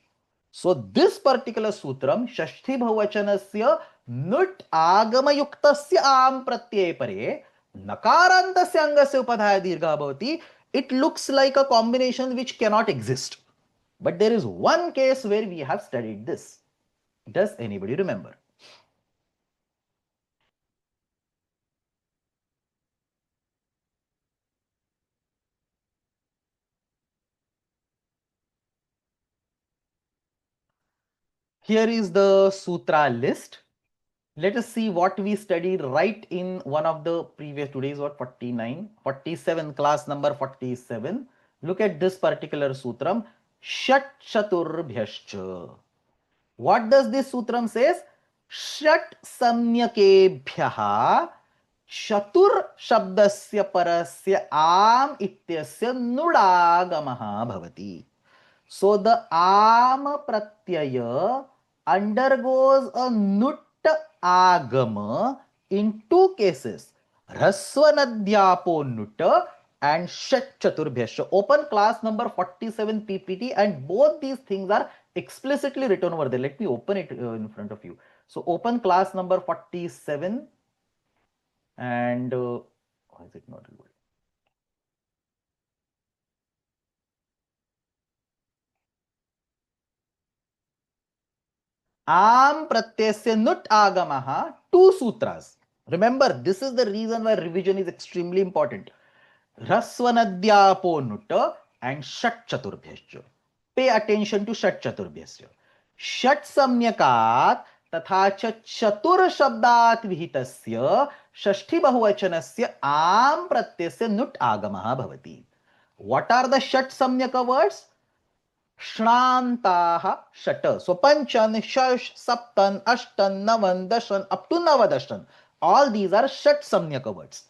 So this particular sutram, Shashti Bhavachanasya nut agama yuktasya am pratyaya pare nakarantasya angasya upadhaya dirgha bhavati. It looks like a combination which cannot exist. But there is one case where we have studied this. Does anybody remember? Here is the sutra list. Let us see what we studied right in one of the previous, today's what, 49, 47, class number 47. Look at this particular sutram, Shat Chaturbhyascha. What does this sutram says? Shat samyakebhyaha chatur shabdasya parasya am ityasya nudagamaha bhavati. So the am pratyaya undergoes a nut agama in two cases. Rasvanadhyapo nutta and Shat Chaturbhyascha. Open class number 47 PPT, and both these things are explicitly written over there. Let me open it in front of you. So open class number 47 and why is it not reloading? Am pratyasya nut agamaha, two sutras. Remember, this is the reason why revision is extremely important. Rasvanadhyapo nutta and Shat Chaturbhyascha. Pay attention to Shat Chaturbhyascha. Shat samyakat तथा च चतुर शब्दात् विहितस्य षष्ठी बहुवचनस्य आम प्रत्ययस्य नुट आगमः भवति. What are the षट सम्यक words? Shnantaha Shata. So Panchan, Shash, Saptan, Ashtan, Navan, Dashan, up to Navadashan. All these are Shat Samyaka words.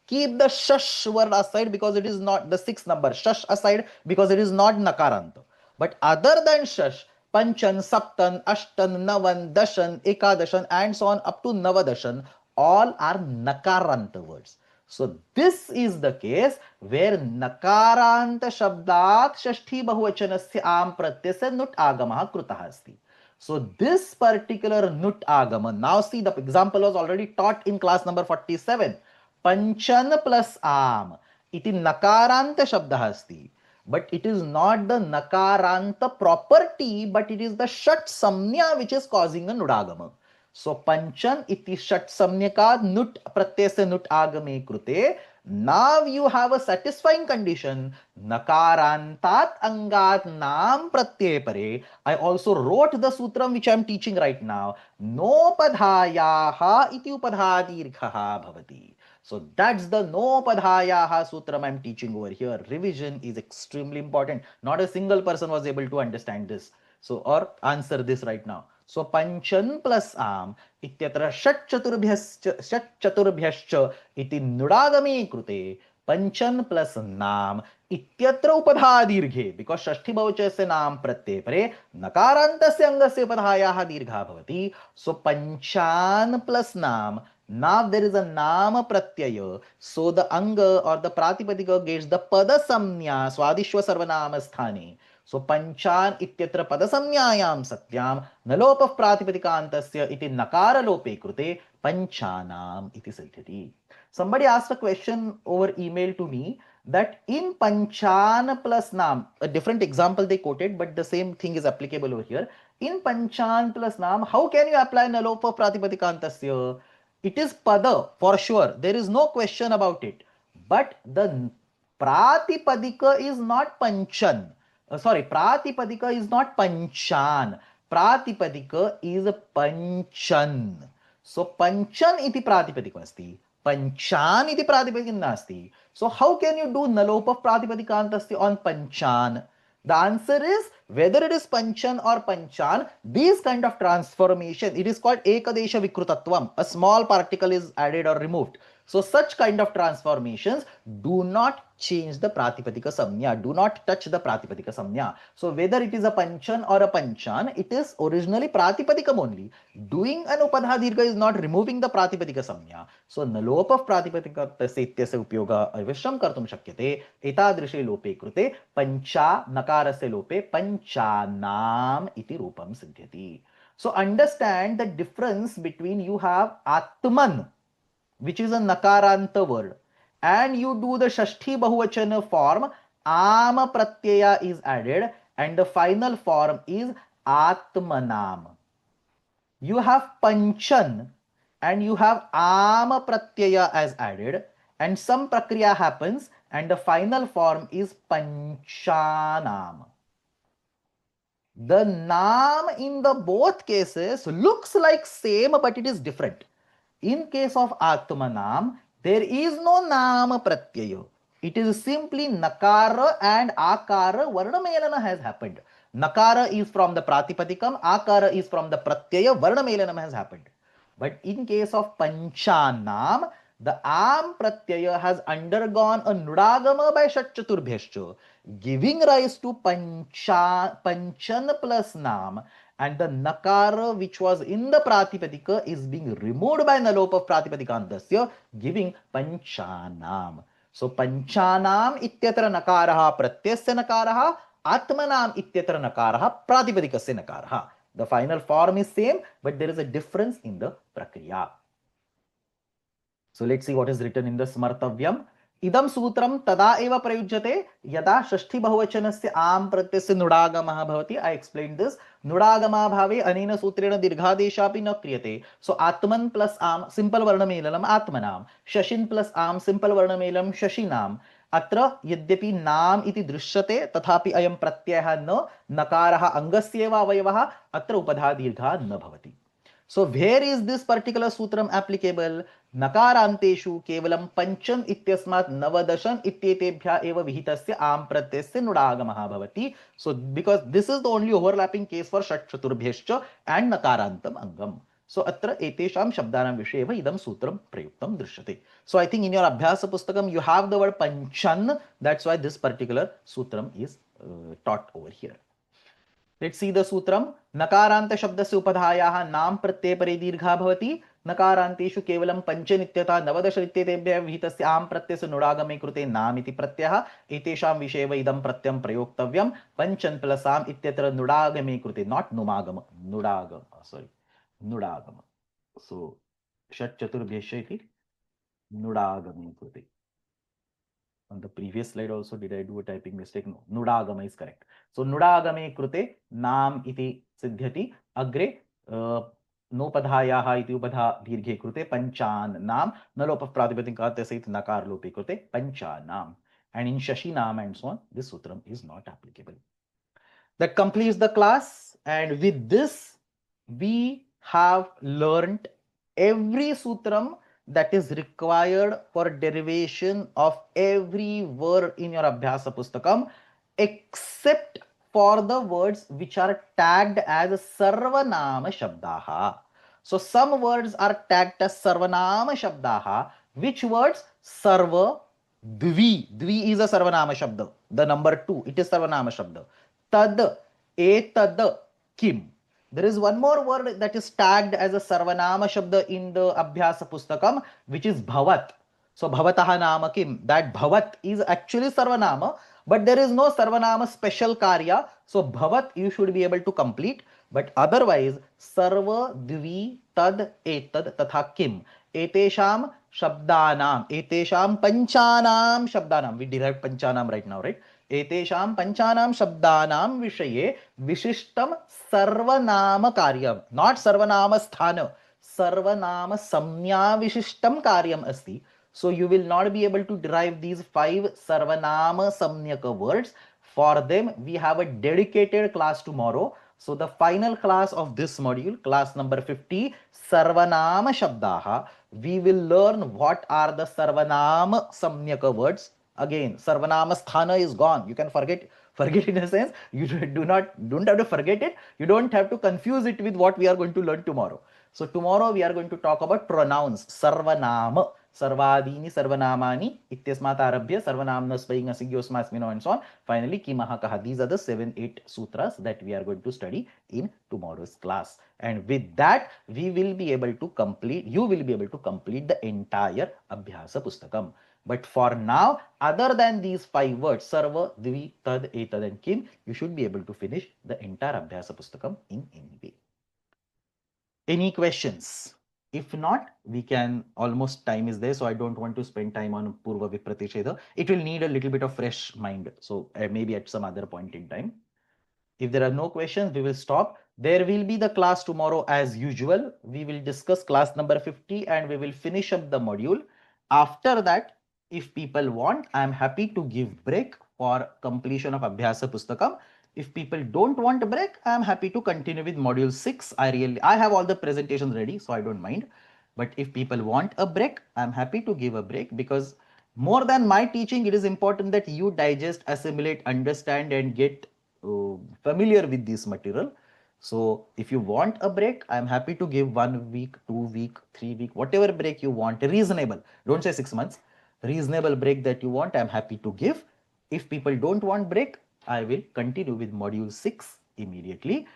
Keep the Shash word aside because it is not the sixth number. Shash aside because it is not Nakaranta. But other than Shash, Panchan, Saptan, Ashtan, Navan, Dashan, Ekadashan, and so on up to Navadashan, all are Nakaranta words. So this is the case where Nakaranta Shabdat Shashti Bahuvachanasya Am Pratyasya Nut Agamaha Krutaha Asti. So this particular Nut Agama, now see the example was already taught in class number 47. Panchan plus Am. Iti Nakaranta Shabdah Asti. But it is not the Nakaranta property, but it is the Shat Samnya which is causing a Nudagama. So Panchan iti Shat Samnyaka Nut Pratyasya Nut Agame Krute. Now you have a satisfying condition. Nakarantat Angat Nam Pratye Pare. I also wrote the sutram which I am teaching right now. No Padhayaha iti upadhadirghaha bhavati. So that's the no padhayaha sutram I am teaching over here. Revision is extremely important. Not a single person was able to understand this. So or answer this right now. So Panchan plus Am ityatra Shat Chaturbhyascha iti Nudagami Krute. Panchan plus Nam ityatra upadhadirghe, because Shashti Bhavachasya Nam Pratyay Pare Nakarantasya Angasya upadhayaha dirgha bhavati. So Panchan plus Nam. Now there is a Nama Pratyaya. So the Anga or the Pratipadika gets the Pada Samnya Swadishwa Sarvanama Sthane. So Panchan ityatra Padasamnyayam Satyam Nalopah Pratipadikaantasya iti Nakara Lope Krute Panchanam iti Siddhati. Somebody asked a question over email to me that in Panchan plus Nam, a different example they quoted, but the same thing is applicable over here. In Panchan plus Nam, how can you apply Nalopah Pratipadikaantasya? It is Pada for sure. There is no question about it. But the Pratipadika is not Panchan. Pratipadika is not Panchan. Pratipadika is Panchan. So Panchan iti Pratipadika asti. Panchan iti Pratipadika nasti. So how can you do Nalopa Pratipadikantasti on Panchan? The answer is whether it is Panchan or Panchan, these kind of transformation, it is called Ekadesha Vikrutatvam. A small particle is added or removed. So such kind of transformations do not change the Pratipadika Samnya, do not touch the Pratipadika Samnya. So whether it is a Panchan or a Panchan, it is originally Pratipadikam only. Doing an Upadha Dirgha is not removing the Pratipadika Samnya. So Nalopa Pratipadika Setyasya Upyoga Avishram Kartum Shakyate Etadrishe Lope Krute Pancha Nakarasya Lope Panchanam iti Rupam Siddhyati. So understand the difference between you have Atman, which is a Nakaranta word, and you do the Shashti Bahuvachana form, Ama Pratyaya is added, and the final form is Atmanam. You have Panchan and you have Ama Pratyaya as added, and some Prakriya happens, and the final form is Panchanam. The Nam in the both cases looks like same, but it is different. In case of Atmanam, there is no Nama Pratyaya. It is simply nakara and akara varnamelana has happened. Nakara is from the pratipadikam, akara is from the pratyaya, varnamelanam has happened. But in case of panchanam, the am pratyaya has undergone a nudagama by shatchaturbhyascha, giving rise to panchan plus nam, and the nakara which was in the pratipadika is being removed by nalopa of pratipadikandasya, giving panchanam. So panchanam ityatra nakaraha pratyasya nakaraha, atmanam ityatra nakaraha pratipadikasya nakaraha. The final form is same, but there is a difference in the prakriya. So let's see what is written in the Smartavyam. Idam sutram tada eva prayujyate yada shashti bahuvachanasya am pratyasya nudagamaha bhavati. I explained this. Nudagama bhave anena sutrena dirghadeshapi na kriyate. So atman plus am, simple varnamelanam atmanam. Shashin plus am, simple varnamelam shashinam. अत्र यद्यपि नाम इति दृश्यते तथापि अयं प्रत्ययः न नकारः अंगस्यैव अवयवः अत्र उपधा दीर्घा न भवति. So where is this particular sutram applicable? Nakaranteshu kevalam pancham ityasmat navadashan ityetebhya eva vihitasya am pratyasya nudagamaha bhavati. So because this is the only overlapping case for shat chaturbhyascha and nakarantam angam. So atra etesham shabdanam visheva idam sutram prayuktam drishyate. So I think in your abhyasa pustakam you have the word panchan. That's why this particular sutram is taught over here. Let's see the sutram. Nakaranta shabdasya upadhayaha nam pratyay pare dirgha bhavati. नकारांतेषु केवलं पंचनित्यता नवदश इत्येतेभ्यः विहितस्य आम प्रत्ययस्य नुडागमे कृते नाम इति प्रत्ययः एतेषां विषयेव इदं प्रत्ययं प्रयोक्तव्यं पंचन प्लस आम इत्यत्र नुडागमे कृते नॉट नुमागम नुडागम सॉरी नुडागम सो षट् चतुर्भ्यश्च इति नुडागमे कृते. On the previous slide also, did I do a typing mistake? No, nudagama is correct. So nudagame krute nam iti siddhyati agre नोपधायाः इति उपधा दीर्घे कृते पंचान नाम नलोप प्रातिपदिकात् सहित नकार लोपे कृते पंचानाम. And in shashi naam and so on, this sutram is not applicable. That completes the class, and with this we have learnt every sutram that is required for derivation of every word in your abhyasa pustakam, except for the words which are tagged as sarvanama shabdaha. So some words are tagged as sarvanama shabdaha. Which words? Sarva, dvi. Dvi is a sarvanama shabda. The number 2, it is sarvanama shabda. Tad, etad, kim. There is one more word that is tagged as a sarvanama shabda in the abhyasa pustakam, which is bhavat. So bhavataha nama kim. That bhavat is actually sarvanama, but there is no sarvanama special karya. So bhavat you should be able to complete. But otherwise, sarva, dvi, tad, etad, tatha kim. Etesham shabdanam, etesham panchanam shabdanam. We derived panchanam right now, right? एतेषां पंचानां शब्दानां विषये विशिष्टं सर्वनाम कार्यं, not सर्वनाम स्थान, सर्वनाम संज्ञा विशिष्टं कार्यम् अस्ति. So you will not be able to derive these 5 sarvanama samnyaka words. For them we have a dedicated class tomorrow. So the final class of this module, class number 50, sarvanama shabdaha, we will learn what are the sarvanama samnyaka words. Again, sarvanama sthana is gone. You can forget in a sense. You don't have to forget it. You don't have to confuse it with what we are going to learn tomorrow. So tomorrow we are going to talk about pronouns. Sarvanama, sarvadini, sarvanamani, ityasmat arabhya, sarvanamna spaying asigyosmasmino and so on. Finally, kimaha kaha. These are the 7-8 sutras that we are going to study in tomorrow's class. And with that, we will be able to complete, you will be able to complete the entire abhyasa pustakam. But for now, other than these 5 words, sarva, dvi, tad, etad and kim, you should be able to finish the entire abhyasa pustakam in any way. Any questions? If not, we can, almost time is there, so I don't want to spend time on Purva Vipratisheda. It will need a little bit of fresh mind, so maybe at some other point in time. If there are no questions, we will stop. There will be the class tomorrow as usual. We will discuss class number 50 and we will finish up the module. After that, if people want, I am happy to give break for completion of Abhyasa Pustakam. If people don't want a break, I am happy to continue with module 6. I have all the presentations ready, so I don't mind. But if people want a break, I am happy to give a break, because more than my teaching, it is important that you digest, assimilate, understand, and get familiar with this material. So if you want a break, I'm happy to give 1 week, 2 week, 3 week, whatever break you want, reasonable. Don't say 6 months. Reasonable break that you want, I'm happy to give. If people don't want break, I will continue with module 6 immediately.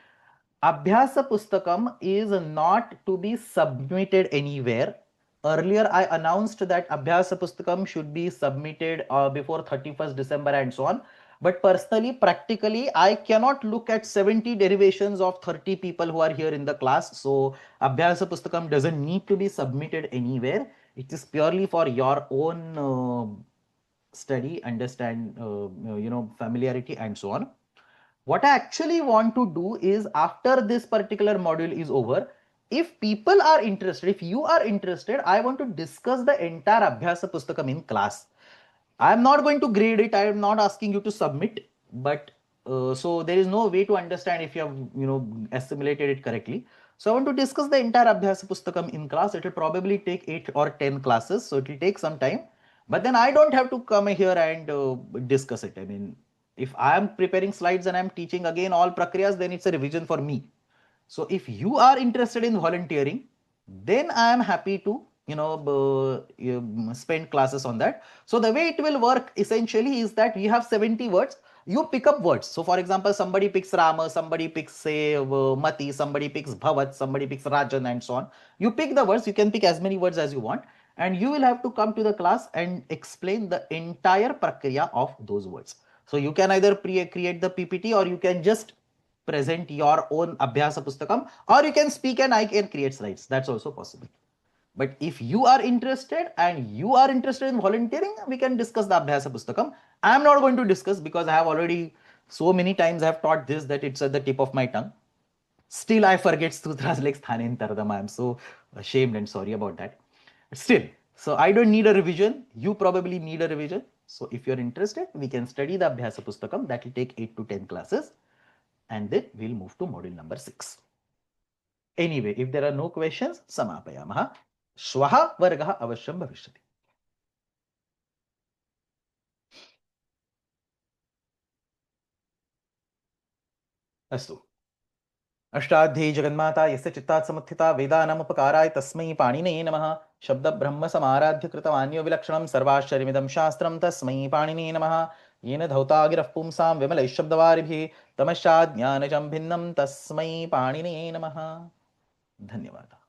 Abhyasa Pustakam is not to be submitted anywhere. Earlier, I announced that Abhyasa Pustakam should be submitted before 31st December and so on. But personally, practically, I cannot look at 70 derivations of 30 people who are here in the class. So, Abhyasa Pustakam doesn't need to be submitted anywhere. It is purely for your own study, understand, familiarity and so on. What I actually want to do is, after this particular module is over, if people are interested, if you are interested, I want to discuss the entire Abhyasa Pustakam in class. I am not going to grade it. I am not asking you to submit, but so there is no way to understand if you have assimilated it correctly. So I want to discuss the entire Abhyasa Pustakam in class. It will probably take 8 or 10 classes, so it will take some time. But then I don't have to come here and discuss it. I mean, if I am preparing slides and I am teaching again all prakriyas, then it's a revision for me. So if you are interested in volunteering, then I am happy to spend classes on that. So the way it will work essentially is that we have 70 words. You pick up words. So for example, somebody picks Rama, somebody picks say Mati, somebody picks Bhavat, somebody picks Rajan and so on. You pick the words. You can pick as many words as you want, and you will have to come to the class and explain the entire prakriya of those words. So you can either create the PPT, or you can just present your own Abhyasa Pustakam, or you can speak and I can create slides. That's also possible. But if you are interested and you are interested in volunteering, we can discuss the Abhyasa Pustakam. I am not going to discuss because I have already so many times I have taught this that it's at the tip of my tongue. Still, I forget sutras like Sthane Tardama. I am so ashamed and sorry about that. But still, so I don't need a revision. You probably need a revision. So if you're interested, we can study the Abhyasa Pustakam. That will take 8 to 10 classes. And then we'll move to module number 6. Anyway, if there are no questions, samapayamah. Shwaha vargah avashyam bhavishyati. अस्तु. अष्टाध्यायी जगन्माता यस्य चित्तात् समुत्थिता वेदानामुपकाराय तस्मै पाणिनये नमः. शब्दब्रह्म समाराध्य कृतवान्यो विलक्षणं सर्वाश्चर्यमिदं शास्त्रं तस्मै पाणिनये नमः. येन धौतागिरः पुंसां विमलैः शब्दवारिभिः तमश्चाज्ञानजं भिन्नं तस्मै पाणिनये नमः. धन्यवादः.